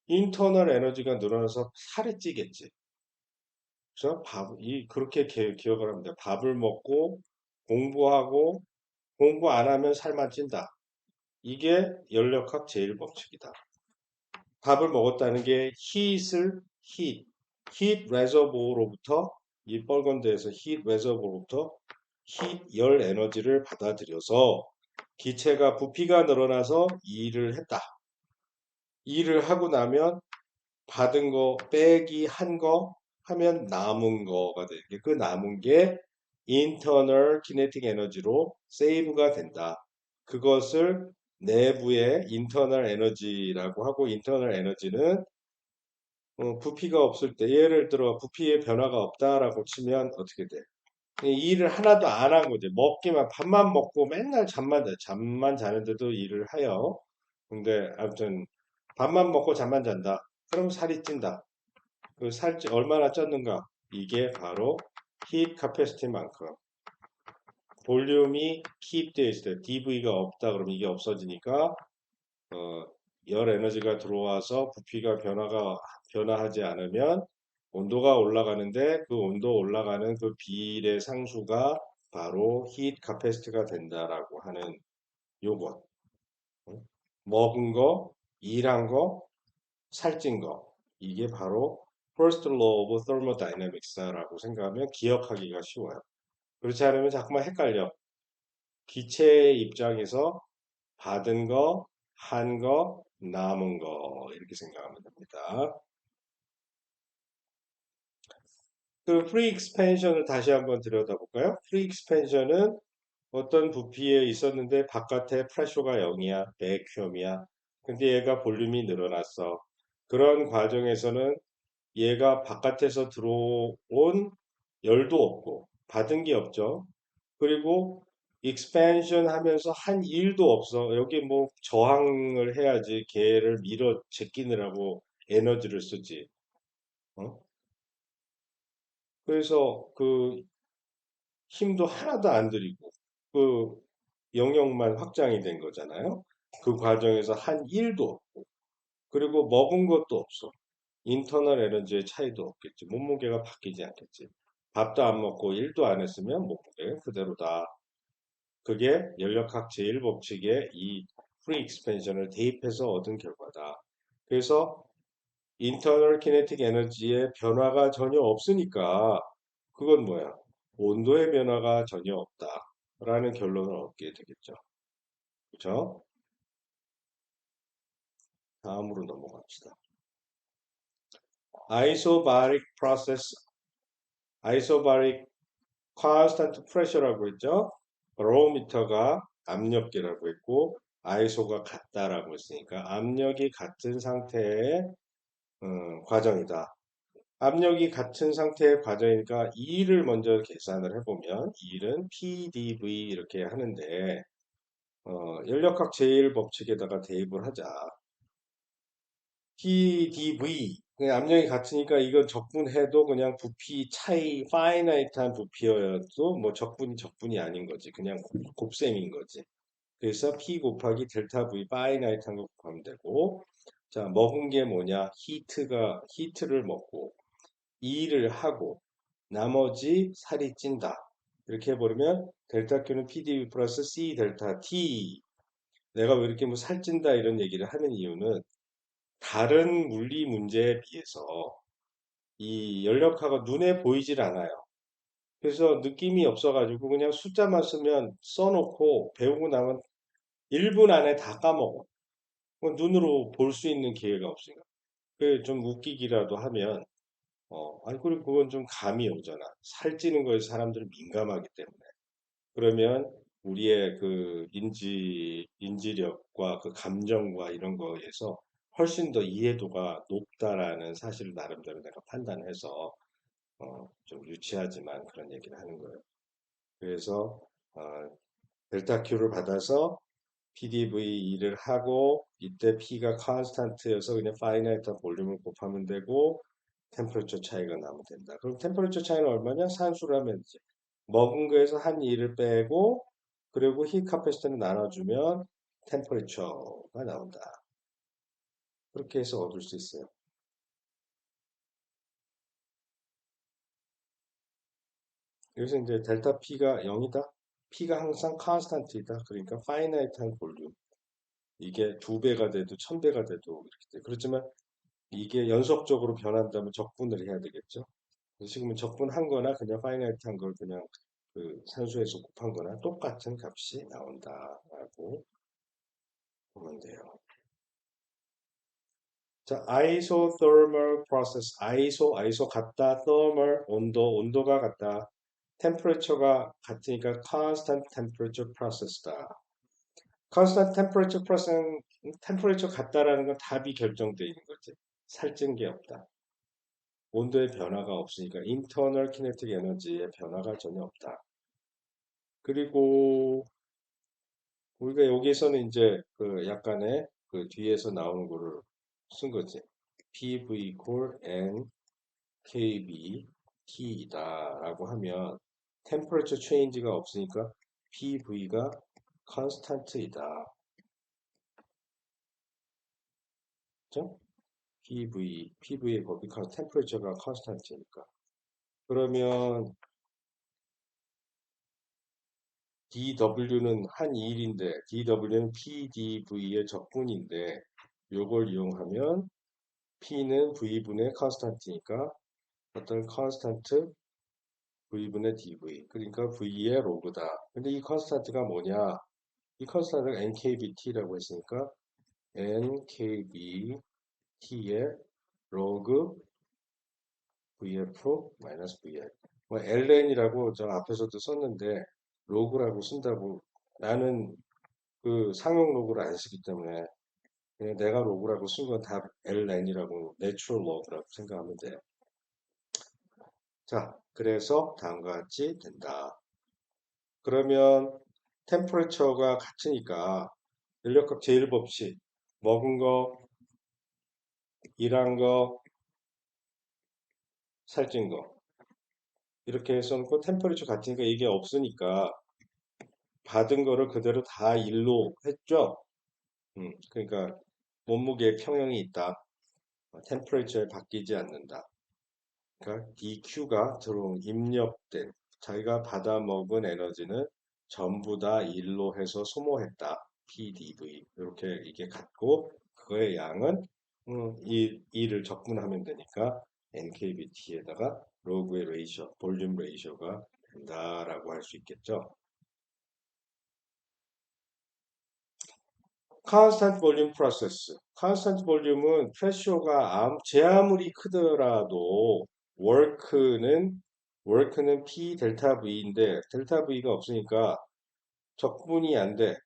인터널 에너지가 늘어나서 살이 찌겠지. 그래서 그렇게 기억을 하면 돼. 밥을 먹고 공부하고 공부 안 하면 살만 찐다. 이게 연력학 제1법칙이다. 밥을 먹었다는 게 heat reservoir로부터 이 빨간 데에서 heat reservoir로부터 heat 열 에너지를 받아들여서 기체가 부피가 늘어나서 일을 했다. 일을 하고 나면 받은 거 빼기 한 거 하면 남은 거가 되는 게 그 남은 게 internal kinetic 에너지로 세이브가 된다. 그것을 내부의 internal 에너지라고 하고 internal 에너지는 부피가 없을 때 예를 들어 부피의 변화가 없다라고 치면 어떻게 돼? 이 일을 하나도 안 한 거지. 먹기만 밥만 먹고 맨날 잠만 자는데도 일을 해요. 근데 아무튼 밥만 먹고 잠만 잔다. 그럼 살이 찐다. 그 살찌 얼마나 쪘는가? 이게 바로 heat capacity만큼 볼륨이 keep되어 있을 때 dV가 없다 그러면 이게 없어지니까 어, 열 에너지가 들어와서 부피가 변화하지 않으면 온도가 올라가는데 그 온도 올라가는 그 비례 상수가 바로 heat capacity가 된다라고 하는 요것. 응? 먹은 거, 일한 거, 살찐 거. 이게 바로 first law of thermodynamics라고 생각하면 기억하기가 쉬워요. 그렇지 않으면 자꾸만 헷갈려. 기체의 입장에서 받은 거, 한 거, 남은 거 이렇게 생각하면 됩니다. 그 프리 익스펜션을 다시 한번 들여다볼까요? 프리 익스펜션은 어떤 부피에 있었는데 바깥에 프레셔가 0이야, 베큐엄이야. 근데 얘가 볼륨이 늘어났어. 그런 과정에서는 얘가 바깥에서 들어온 열도 없고 받은 게 없죠. 그리고 익스펜션 하면서 한 일도 없어. 여기 뭐 저항을 해야지 걔를 밀어 제끼느라고 에너지를 쓰지. 어? 그래서 그 힘도 하나도 안 들이고 그 영역만 확장이 된 거잖아요. 그 과정에서 한 일도 없고 그리고 먹은 것도 없어. 인터널 에너지의 차이도 없겠지. 몸무게가 바뀌지 않겠지. 밥도 안 먹고 일도 안 했으면 몸무게가 그대로다. 그게 연력학 제1법칙에 이 프리 익스펜션을 대입해서 얻은 결과다. 그래서 인터널 키네틱 에너지의 변화가 전혀 없으니까 그건 뭐야? 온도의 변화가 전혀 없다라는 결론을 얻게 되겠죠. 그렇죠? 다음으로 넘어갑시다. 아이소바릭 프로세스, 아이소바릭 컨스턴트 프레셔라고 했죠. 바로미터가 압력계라고 했고 아이소가 같다라고 했으니까 압력이 같은 상태의 과정이다. 압력이 같은 상태의 과정이니까 E를 먼저 계산을 해보면 E는 PDV 이렇게 하는데 연력학 제1법칙에다가 대입을 하자. PDV 그냥 압력이 같으니까 이건 적분해도 그냥 부피 차이 파이나이트한 부피여도 뭐 적분이 아닌 거지. 그냥 곱셈인 거지. 그래서 P 곱하기 델타 V 파이나이트한 거 곱하면 되고 자 먹은 게 뭐냐 히트를 먹고 일을 하고 나머지 살이 찐다. 이렇게 해버리면 델타 Q는 PDV 플러스 C 델타 T 내가 왜 이렇게 뭐 살찐다 이런 얘기를 하는 이유는 다른 물리 문제에 비해서 이 연력화가 눈에 보이질 않아요. 그래서 느낌이 없어가지고 그냥 숫자만 쓰면 써놓고 배우고 나면 1분 안에 다 까먹어. 눈으로 볼 수 있는 기회가 없으니까. 그 좀 웃기기라도 하면, 아니, 그리고 그건 좀 감이 오잖아. 살찌는 거에 사람들이 민감하기 때문에. 그러면 우리의 그 인지력과 그 감정과 이런 거에서 훨씬 더 이해도가 높다라는 사실을 나름대로 내가 판단해서 좀 유치하지만 그런 얘기를 하는 거예요. 그래서 어, 델타 Q를 받아서 PdV를 하고 이때 P가 컨스탄트여서 그냥 파이나이트한 볼륨을 곱하면 되고 템퍼레처 차이가 나면 된다. 그럼 템퍼레처 차이는 얼마냐? 산수라면 이제 먹은 거에서 한 2를 빼고 그리고 히 카패시티를 나눠주면 템퍼레처가 나온다. 그렇게 해서 얻을 수 있어요. 그래서 이제 델타 P가 0이다. P가 항상 컨스탄트이다. 그러니까 파이나이트한 볼륨. 이게 2배가 돼도 1000배가 돼도 이렇게 돼. 그렇지만 이게 연속적으로 변한다면 적분을 해야 되겠죠. 지금은 적분한 거나 그냥 파이나이트한 걸 그냥 그 산수에서 곱한 거나 똑같은 값이 나온다라고 보면 돼요. 자, isothermal process. 아이소 같다. thermal, 온도가 같다. temperature가 같으니까 constant temperature process다. constant temperature process, temperature 같다라는 건 답이 결정되어 있는 거지. 살찐 게 없다. 온도의 변화가 없으니까 internal kinetic energy의 변화가 전혀 없다. 그리고 우리가 여기에서는 이제 그 약간의 그 뒤에서 나오는 거를 쓴 거지. PV equal NKB T이다라고 하면 temperature change가 없으니까 PV가 constant이다. 그죠? PV의 법이 temperature가 constant이니까. 그러면 dW는 한 일인데 dW는 PdV의 적분인데 요걸 이용하면 P는 V분의 constant이니까 어떤 const V분의 dV 그러니까 V의 로그다. 근데 이 constant가 뭐냐? 이 constant가 NKBT라고 했으니까 NKBT의 로그 VF 마이너스 VI 뭐 LN이라고 저 앞에서도 썼는데 로그라고 쓴다고 나는 그 상용 로그를 안 쓰기 때문에 그냥 내가 로그라고 쓴 건 다 LN이라고 내추럴 로그라고 생각하면 돼요. 자, 그래서 다음과 같이 된다. 그러면 템퍼레처가 같으니까 연력학 제1법칙 먹은 거, 일한 거, 살찐 거 이렇게 해서 놓고 템퍼레처 같으니까 이게 없으니까 받은 거를 그대로 다 일로 했죠. 그러니까 몸무게의 평형이 있다. 템퍼레처에 바뀌지 않는다. 그러니까 DQ가 들어온 입력된 자기가 받아먹은 에너지는 전부 다 일로 해서 소모했다. PDV 이렇게 이게 같고 그거의 양은 이를 적분하면 되니까 NKBT에다가 로그의 레이셔, 볼륨 레이셔가 된다라고 할 수 있겠죠. constant volume process. constant volume은 프레셔가 제 아무리 크더라도 work는 P 델타 V인데 델타 V가 없으니까 적분이 안 돼.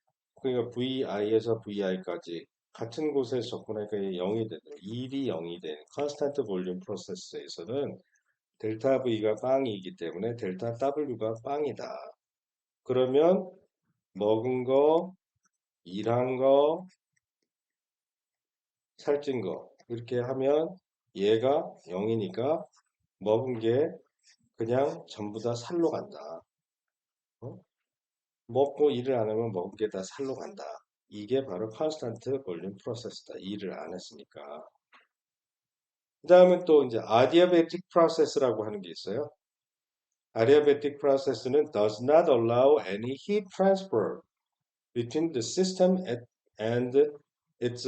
그러니까 VI에서 VI까지 같은 곳에서 적분하니까 0이 되는 일이 0이 되는 constant volume process에서는 델타 V가 빵이기 때문에 델타 W가 빵이다. 그러면 먹은 거, 일한 거, 살찐 거 이렇게 하면 얘가 0이니까 먹은 게 그냥 전부 다 살로 간다. 어? 먹고 일을 안 하면 먹은 게 다 살로 간다. 이게 바로 컨스탄트 볼륨 프로세스다. 일을 안 했으니까. 그 다음에 또 이제 adiabatic process라고 하는 게 있어요. adiabatic process는 does not allow any heat transfer between the system and its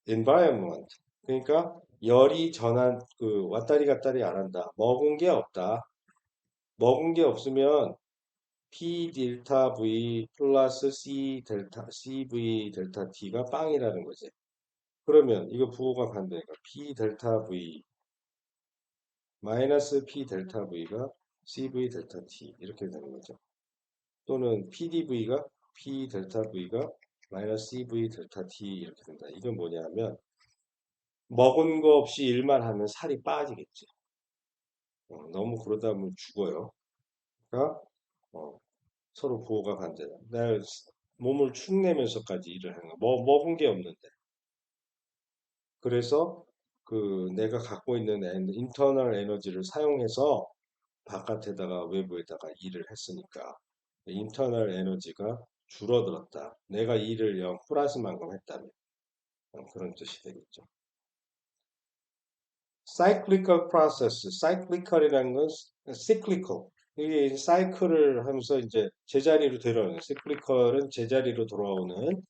environment. 그러니까 열이 전환 그 왔다리 갔다리 안 한다. 먹은 게 없다. 먹은 게 없으면 P 델타 V 플러스 C 델타 CV 델타 T가 빵이라는 거지. 그러면 이거 부호가 반대니까 P 델타 V 마이너스 P 델타 V가 CV 델타 T 이렇게 되는 거죠. 또는 PDV가 P 델타 V가 마이너스 CV 델타 T 이렇게 된다. 이건 뭐냐면 먹은 거 없이 일만 하면 살이 빠지겠지. 너무 그러다 보면 죽어요. 그러니까 어, 서로 부호가 반대다. 내가 몸을 축내면서까지 일을 하는 거. 먹은 게 없는데. 그래서 그 내가 갖고 있는 인터널 에너지를 사용해서 바깥에다가 외부에다가 일을 했으니까 인터널 에너지가 줄어들었다. 내가 일을 영 플러스만큼 했다면 그런 뜻이 되겠죠. cyclical process, cyclical이라는 건 cyclical. 이게 사이클을 하면서 이제 제자리로 돌아오는, cyclical은 제자리로 돌아오는,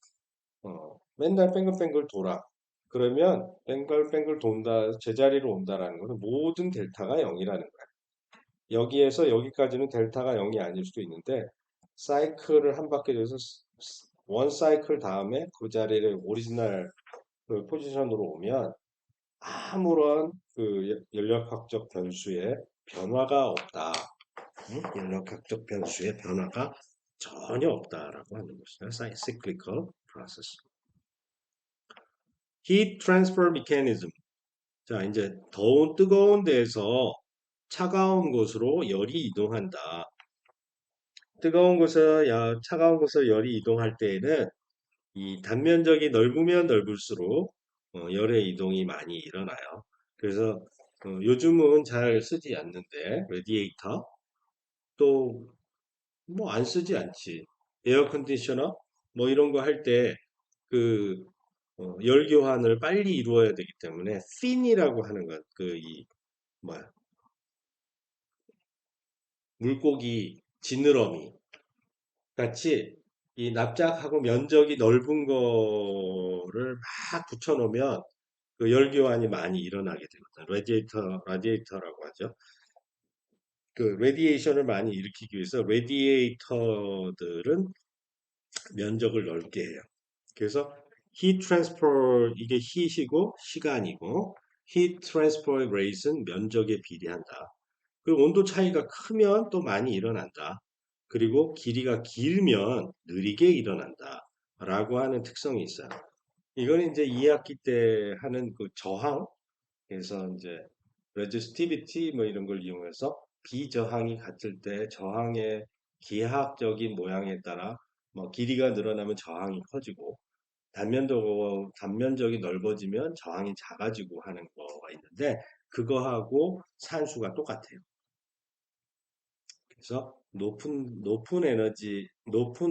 맨날 뱅글뱅글 돌아. 그러면 뱅글뱅글 돈다, 제자리로 온다라는 것은 모든 델타가 0이라는 거야. 여기에서 여기까지는 델타가 0이 아닐 수도 있는데, 사이클을 한 바퀴 돌려서 원 사이클 다음에 그 자리를 오리지널 그 포지션으로 오면 아무런 그 연력학적 변수에 변화가 없다. 응? 연력학적 변수에 변화가 전혀 없다라고 하는 것이다. cyclical process. heat transfer mechanism. 자, 이제 뜨거운 데에서 차가운 곳으로 열이 이동한다. 차가운 곳으로 열이 이동할 때에는 이 단면적이 넓으면 넓을수록 열의 이동이 많이 일어나요. 그래서 요즘은 잘 쓰지 않는데 레디에이터 또 뭐 안 쓰지 않지. 에어 컨디셔너 뭐 이런 거 할 때 그 열 교환을 빨리 이루어야 되기 때문에 핀이라고 하는 것, 이 뭐야 물고기 지느러미 같이 이 납작하고 면적이 넓은 거를 막 붙여놓으면 그 열교환이 많이 일어나게 되거든요. 라디에이터라고 하죠. 그 레디에이션을 많이 일으키기 위해서 레디에이터들은 면적을 넓게 해요. 그래서 heat transfer 이게 heat이고 시간이고 heat transfer rate은 면적에 비례한다. 그리고 온도 차이가 크면 또 많이 일어난다. 그리고 길이가 길면 느리게 일어난다. 라고 하는 특성이 있어요. 이거는 이제 2학기 때 하는 그 저항, 그래서 이제 resistivity 뭐 이런 걸 이용해서 비저항이 같을 때 저항의 기하학적인 모양에 따라 뭐 길이가 늘어나면 저항이 커지고 단면적이 넓어지면 저항이 작아지고 하는 거가 있는데 그거하고 산수가 똑같아요. 그래서 높은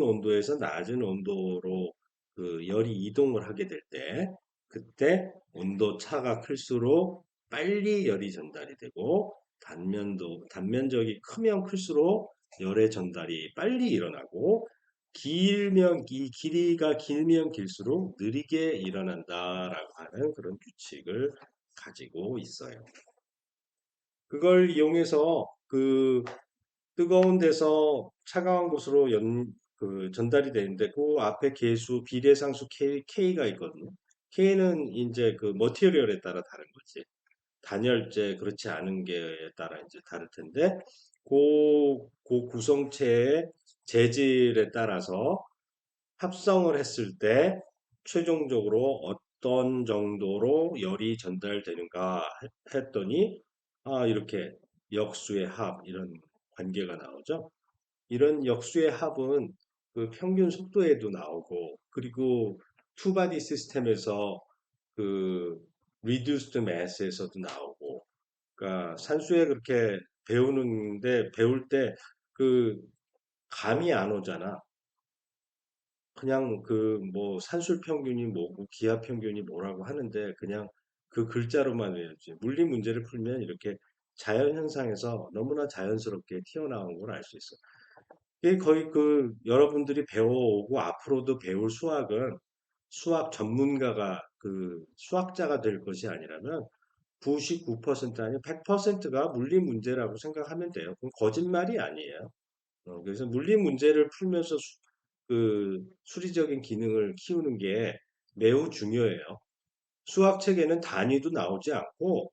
온도에서 낮은 온도로 그 열이 이동을 하게 될 때, 그때 온도 차가 클수록 빨리 열이 전달이 되고, 단면적이 크면 클수록 열의 전달이 빨리 일어나고, 이 길이가 길면 길수록 느리게 일어난다라고 하는 그런 규칙을 가지고 있어요. 그걸 이용해서 뜨거운 데서 차가운 곳으로 전달이 되는데 그 앞에 계수 비례상수 K가 있거든요. K는 이제 그 머티리얼에 따라 다른 거지. 단열재 그렇지 않은 게에 따라 이제 다를 텐데 그 구성체의 재질에 따라서 합성을 했을 때 최종적으로 어떤 정도로 열이 전달되는가 했더니 이렇게 역수의 합 이런 관계가 나오죠. 이런 역수의 합은 그 평균 속도에도 나오고 그리고 투바디 시스템에서 그 reduced mass에서도 나오고 그러니까 산수에 그렇게 배울 때 그 감이 안 오잖아. 그냥 그 뭐 산술 평균이 뭐고 기하 평균이 뭐라고 하는데 그냥 그 글자로만 외우지. 물리 문제를 풀면 이렇게 자연 현상에서 너무나 자연스럽게 튀어나온 걸 알 수 있어. 이게 거의 그 여러분들이 배워오고 앞으로도 배울 수학은 수학 전문가가 그 수학자가 될 것이 아니라면 99% 아니 100%가 물리 문제라고 생각하면 돼요. 그건 거짓말이 아니에요. 그래서 물리 문제를 풀면서 그 수리적인 기능을 키우는 게 매우 중요해요. 수학책에는 단위도 나오지 않고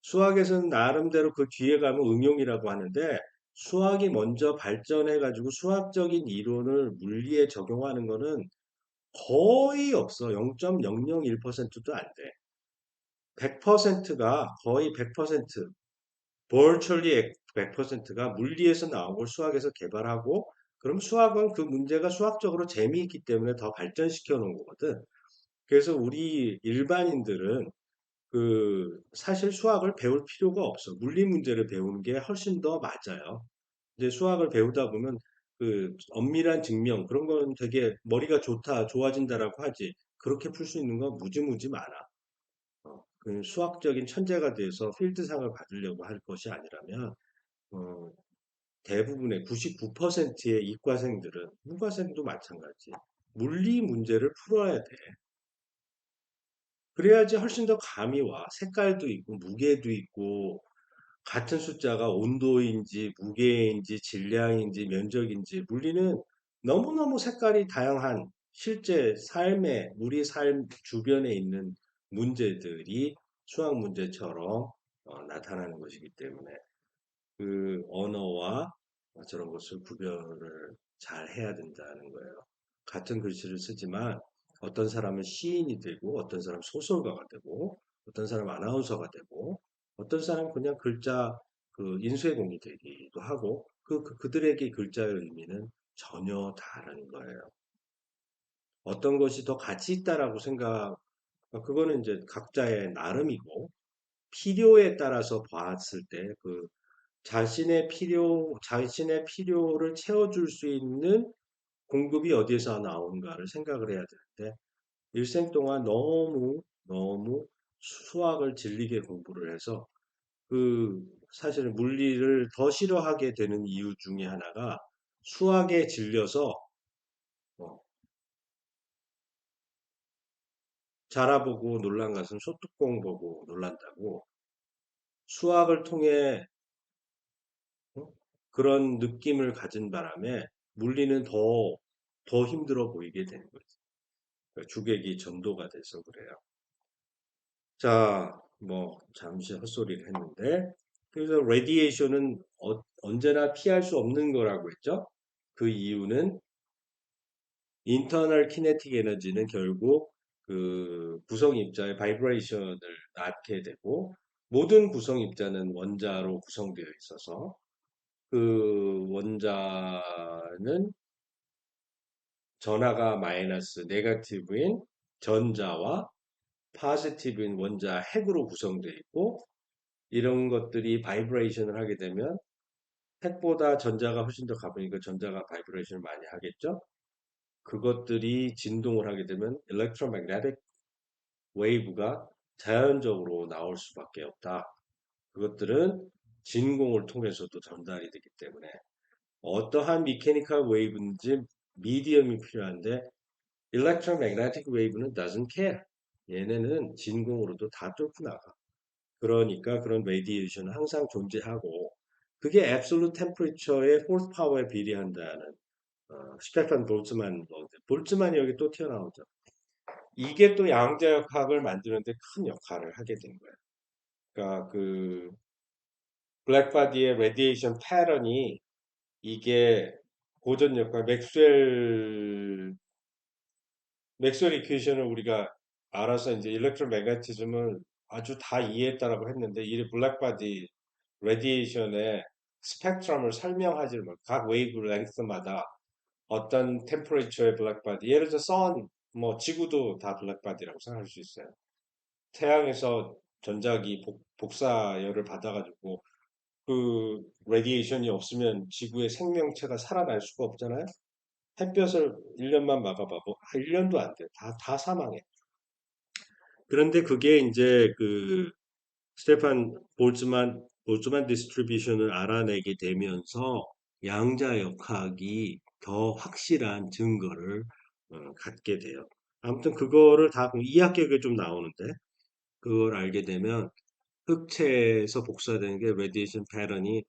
수학에서는 나름대로 그 뒤에 가면 응용이라고 하는데 수학이 먼저 발전해가지고 수학적인 이론을 물리에 적용하는 거는 거의 없어. 0.001%도 안 돼. 100%가 거의 100% virtually 100%가 물리에서 나오고 수학에서 개발하고 그럼 수학은 그 문제가 수학적으로 재미있기 때문에 더 발전시켜 놓은 거거든. 그래서 우리 일반인들은 사실 수학을 배울 필요가 없어. 물리 문제를 배우는 게 훨씬 더 맞아요. 이제 수학을 배우다 보면 엄밀한 증명 그런 건 되게 머리가 좋다, 좋아진다라고 하지. 그렇게 풀 수 있는 건 무지무지 많아. 그 수학적인 천재가 돼서 필드상을 받으려고 할 것이 아니라면 어, 대부분의 99%의 이과생들은 문과생도 마찬가지. 물리 문제를 풀어야 돼. 그래야지 훨씬 더 감이 와. 색깔도 있고 무게도 있고 같은 숫자가 온도인지 무게인지 질량인지 면적인지 물리는 너무너무 색깔이 다양한 실제 삶에 우리 삶 주변에 있는 문제들이 수학 문제처럼 나타나는 것이기 때문에 그 언어와 저런 것을 구별을 잘 해야 된다는 거예요. 같은 글씨를 쓰지만 어떤 사람은 시인이 되고 어떤 사람은 소설가가 되고 어떤 사람은 아나운서가 되고 어떤 사람은 그냥 글자 인쇄공이 되기도 하고 그들에게 글자의 의미는 전혀 다른 거예요. 어떤 것이 더 가치 있다라고 그거는 이제 각자의 나름이고 필요에 따라서 봤을 때 자신의 필요를 채워줄 수 있는 공급이 어디에서 나오는가를 생각을 해야 되는데, 일생 동안 너무 수학을 질리게 공부를 해서, 사실은 물리를 더 싫어하게 되는 이유 중에 하나가 수학에 질려서, 어, 자라보고 놀란 것은 소뚜껑 보고 놀란다고, 수학을 통해 어? 그런 느낌을 가진 바람에 물리는 더 힘들어 보이게 되는 거죠. 그러니까 주객이 전도가 돼서 그래요. 자, 뭐 잠시 헛소리를 했는데 그래서 레디에이션은 언제나 피할 수 없는 거라고 했죠. 그 이유는 인터널 키네틱 에너지는 결국 구성 입자의 바이브레이션을 낳게 되고 모든 구성 입자는 원자로 구성되어 있어서 그 원자는 전하가 마이너스 네거티브인 전자와 파지티브인 원자 핵으로 구성되어 있고 이런 것들이 바이브레이션을 하게 되면 핵보다 전자가 훨씬 더 가보니까 전자가 바이브레이션을 많이 하겠죠. 그것들이 진동을 하게 되면 electromagnetic wave가 자연적으로 나올 수밖에 없다. 그것들은 진공을 통해서도 전달이 되기 때문에 어떠한 미케니컬 웨이브인지 미디엄이 필요한데 electromagnetic wave는 doesn't care. 얘네는 진공으로도 다 뚫고 나가. 그러니까 그런 레디에이션은 항상 존재하고 그게 absolute temperature의 force power에 비례한다는 스테판 볼츠만이 여기 또 튀어나오죠. 이게 또 양자역학을 만드는데 큰 역할을 하게 된 거예요. 그러니까 블랙바디의 레디에이션 패턴이 이게 고전 역학 맥스웰 이퀘이션을 우리가 알아서 이제 일렉트로매그네티즘을 아주 다 이해했다라고 했는데 이 블랙바디 레디에이션의 스펙트럼을 설명하지 못. 각 웨이브 랭스마다 어떤 템퍼레처의 블랙바디 예를 들어 뭐 지구도 다 블랙바디라고 생각할 수 있어요. 태양에서 전자기 복사열을 받아가지고 레디에이션이 없으면 지구의 생명체가 살아날 수가 없잖아요. 햇볕을 1년만 막아봐. 뭐 1년도 안 돼. 다 사망해. 그런데 그게 이제 스테판 볼츠만 디스트리뷰션을 알아내게 되면서 양자역학이 더 확실한 증거를 갖게 돼요. 아무튼 그거를 다 2학기에 좀 나오는데 그걸 알게 되면 흑체에서 복사되는 게 레디에이션 패턴이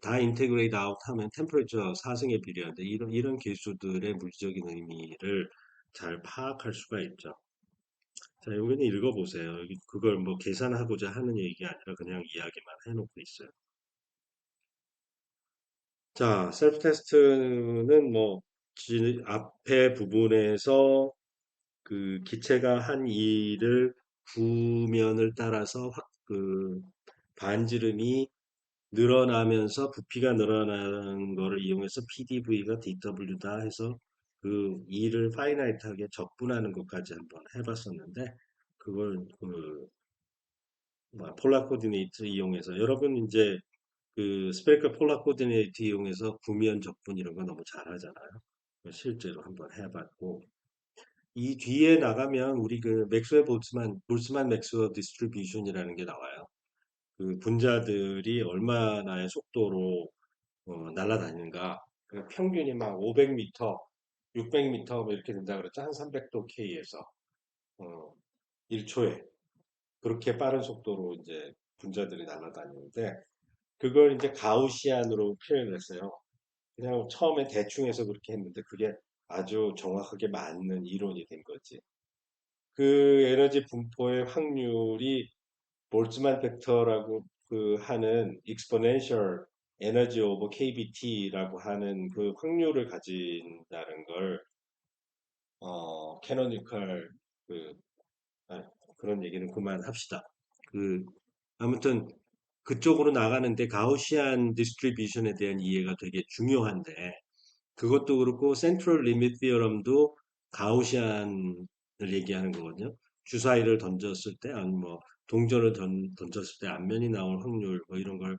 다 인테그레이트 아웃 하면 템퍼레처 사승에 비례한데 이런 개수들의 물리적인 의미를 잘 파악할 수가 있죠. 자, 여기는 읽어보세요. 그걸 뭐 계산하고자 하는 얘기가 아니라 그냥 이야기만 해놓고 있어요. 자, 셀프 테스트는 뭐 앞에 부분에서 기체가 한 일을 구면을 따라서 반지름이 늘어나면서 부피가 늘어나는 거를 이용해서 PDV가 DW다 해서 그 E를 파이나이트하게 적분하는 것까지 한번 해봤었는데 그걸 폴라 코디네이트 이용해서 여러분 이제 그 스페리컬 폴라 코디네이트 이용해서 구면 적분 이런 거 너무 잘하잖아요. 실제로 한번 해봤고 이 뒤에 나가면 우리 그 맥스웰 볼츠만 맥스웰 디스트리뷰션이라는 게 나와요. 그 분자들이 얼마나의 속도로 날아다니는가. 그 평균이 막 500m, 600m 뭐 이렇게 된다 그랬죠. 한 300도 K에서 1초에 그렇게 빠른 속도로 이제 분자들이 날아다니는데 그걸 이제 가우시안으로 표현을 했어요. 그냥 처음에 대충 해서 그렇게 했는데 그게 아주 정확하게 맞는 이론이 된 거지. 그 에너지 분포의 확률이 볼츠만 팩터라고 그 하는 exponential energy over KBT라고 하는 그 확률을 가진다는 걸 캐노니컬 그 아, 그런 얘기는 그만합시다. 그 아무튼 그쪽으로 나가는데 가우시안 디스트리뷰션에 대한 이해가 되게 중요한데 그것도 그렇고 센트럴 리밋 티어럼도 가우시안을 얘기하는 거거든요. 주사위를 던졌을 때 아니 뭐 동전을 던졌을 때 앞면이 나올 확률 뭐 이런 걸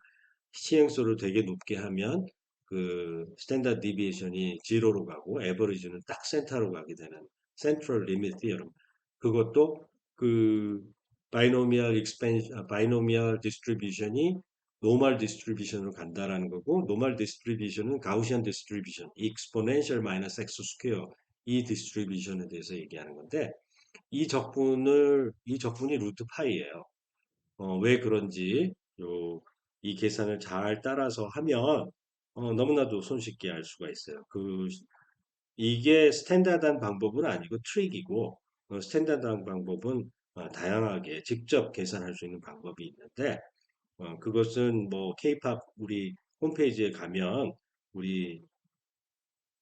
시행수를 되게 높게 하면 그 스탠다드 디비에이션이 제로로 가고 에버리지는 딱 센터로 가게 되는 센트럴 리밋 티어럼. 그것도 그 바이노미얼 디스트리뷰션이 노멀 디스트리뷰션으로 간다라는 거고 노멀 디스트리뷰션은 가우시안 디스트리뷰션, 익스포넨셜 마이너스 x 스퀘어 이 디스트리뷰션에 대해서 얘기하는 건데 이 적분이 루트 파이예요. 왜 그런지 이 계산을 잘 따라서 하면 너무나도 손쉽게 알 수가 있어요. 이게 스탠다드한 방법은 아니고 트릭이고 스탠다드한 방법은 다양하게 직접 계산할 수 있는 방법이 있는데 그것은 뭐 K-팝 우리 홈페이지에 가면 우리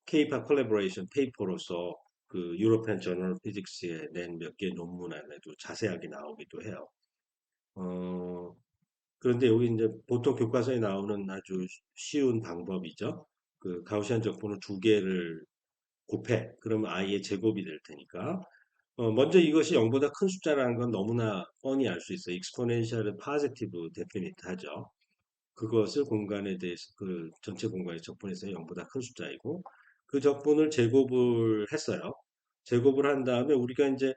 K-팝 콜라보레이션 페이퍼로서 그 유로피안 저널 피직스에 낸 몇 개 논문 안에도 자세하게 나오기도 해요. 어, 그런데 여기 이제 보통 교과서에 나오는 아주 쉬운 방법이죠. 그 가우시안 적분을 두 개를 곱해. 그러면 i의 제곱이 될 테니까. 먼저 이것이 0보다 큰 숫자라는 건 너무나 뻔히 알 수 있어요. 익스포넨셜은 파지티브 데피니트 하죠. 그것을 공간에 대해서 그 전체 공간의 적분에서 0보다 큰 숫자이고 그 적분을 제곱을 했어요. 제곱을 한 다음에 우리가 이제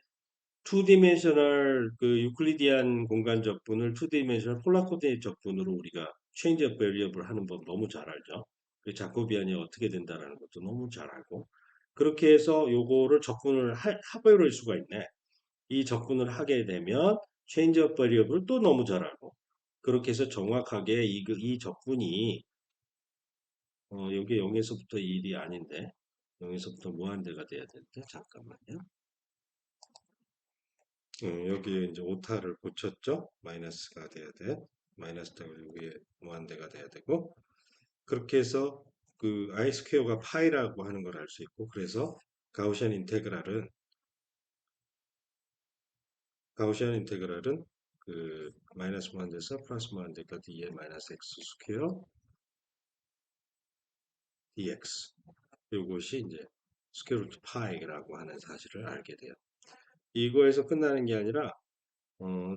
2디멘셔널 그 유클리디안 공간 적분을 2디멘셔널 폴라 코디네이트 적분으로 우리가 체인지 업 베리어블 하는 법 너무 잘 알죠. 그 자코비안이 어떻게 된다라는 것도 너무 잘 알고 그렇게 해서 요거를 적분을 합해볼 수가 있네. 이 적분을 하게 되면 체인지 업 베리어블을 또 너무 잘 알고 그렇게 해서 정확하게 이 적분이 여기 0에서부터 1이 아닌데 0에서부터 무한대가 돼야 되는데 잠깐만요. 여기에 이제 오타를 고쳤죠. 마이너스가 돼야 돼. 마이너스 때문에 여기에 무한대가 돼야 되고 그렇게 해서 그 i 스퀘어가 파이라고 하는 걸 알 수 있고 그래서 가우시안 인테그랄은 가우시안 인테그랄은 그 마이너스 무한대에서 플러스 무한대가 d의 마이너스 x 스퀘어 dx 이것이 이제 스퀘어 루트 파이라고 하는 사실을 알게 돼요. 이거에서 끝나는 게 아니라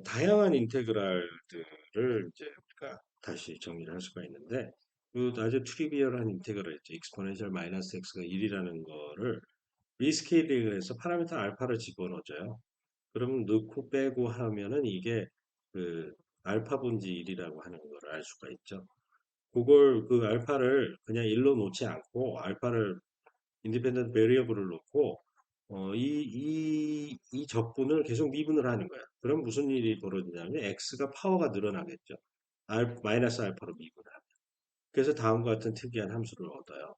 다양한 인테그랄들을 이제 우리가 다시 정의를 할 수가 있는데 그 아주 트리비얼한 인테그랄 있죠. 익스포넨셜 마이너스 x가 1이라는 거를 리스케일링을 해서 파라미터 알파를 집어넣어줘요. 그러면 넣고 빼고 하면은 이게 그 알파 분지 1이라고 하는 걸 알 수가 있죠. 그걸 그 알파를 그냥 1로 놓지 않고 알파를 인디펜던트 베리어블을 놓고 이 적분을 계속 미분을 하는 거야. 그럼 무슨 일이 벌어지냐면 x가 파워가 늘어나겠죠. 마이너스 알파로 미분하면. 그래서 다음과 같은 특이한 함수를 얻어요.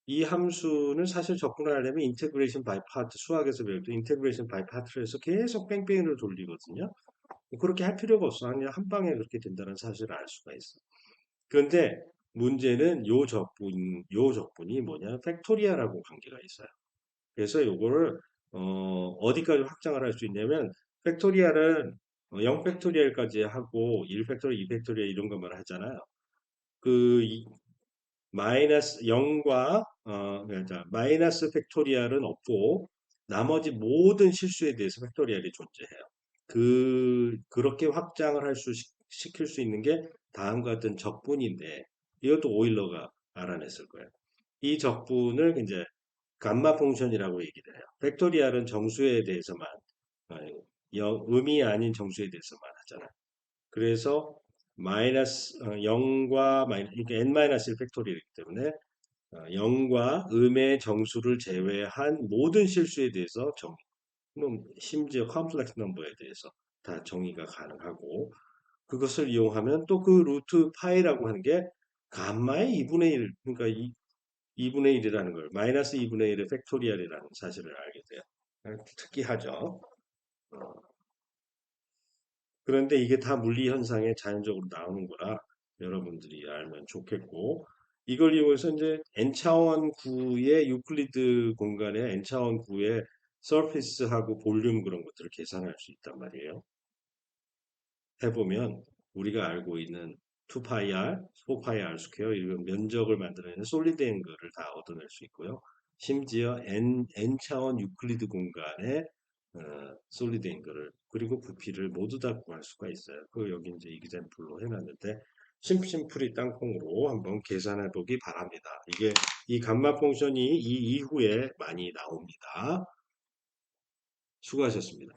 이 함수는 사실 접근하려면 인테그레이션 바이 파트 수학에서 배울 때 인테그레이션 바이 파트를 해서 계속 뺑뺑이를 돌리거든요. 그렇게 할 필요가 없어. 그냥 한 방에 그렇게 된다는 사실을 알 수가 있어. 그런데 문제는 요 적분이 뭐냐? 팩토리아라고 관계가 있어요. 그래서 요거를 어디까지 확장을 할 수 있냐면 팩토리얼은 0 팩토리얼까지 하고 1 팩토리얼, 2 팩토리얼 이런 것만 하잖아요. 그 마이너스 0과 그러니까 마이너스 팩토리얼은 없고 나머지 모든 실수에 대해서 팩토리얼이 존재해요. 그렇게 확장을 시킬 수 있는 게 다음과 같은 적분인데 이것도 오일러가 알아냈을 거예요. 이 적분을 이제 감마 펑션이라고 얘기를 해요. 팩토리얼은 정수에 대해서만 어, 음이 아닌 정수에 대해서만 하잖아요. 그래서 마이너스 0과 마이너스 그러니까 n-1 팩토리얼이기 때문에 0과 음의 정수를 제외한 모든 실수에 대해서 심지어 컴플렉스 넘버에 대해서 다 정의가 가능하고 그것을 이용하면 또 그 루트 파이라고 하는 게 감마의 2분의 1 그러니까 2분의 1이라는 걸 마이너스 2분의 1의 팩토리얼이라는 사실을 알게 돼요. 특이하죠. 어, 그런데 이게 다 물리 현상에 자연적으로 나오는 거라 여러분들이 알면 좋겠고 이걸 이용해서 이제 n차원 구의 유클리드 공간의 n차원 구의 서피스하고 볼륨 그런 것들을 계산할 수 있단 말이에요. 해보면 우리가 알고 있는 2파이r, 4파이r 스퀘어 이런 면적을 만들어내는 솔리드 앵글을 다 얻어낼 수 있고요. 심지어 n차원 유클리드 공간의 솔리드 앵글을 그리고 부피를 모두 다 구할 수가 있어요. 그 여기 이제 이그젬플로 해놨는데 심심풀이 땅콩으로 한번 계산해 보기 바랍니다. 이게 이 감마 펑션이 이 이후에 많이 나옵니다. 수고하셨습니다.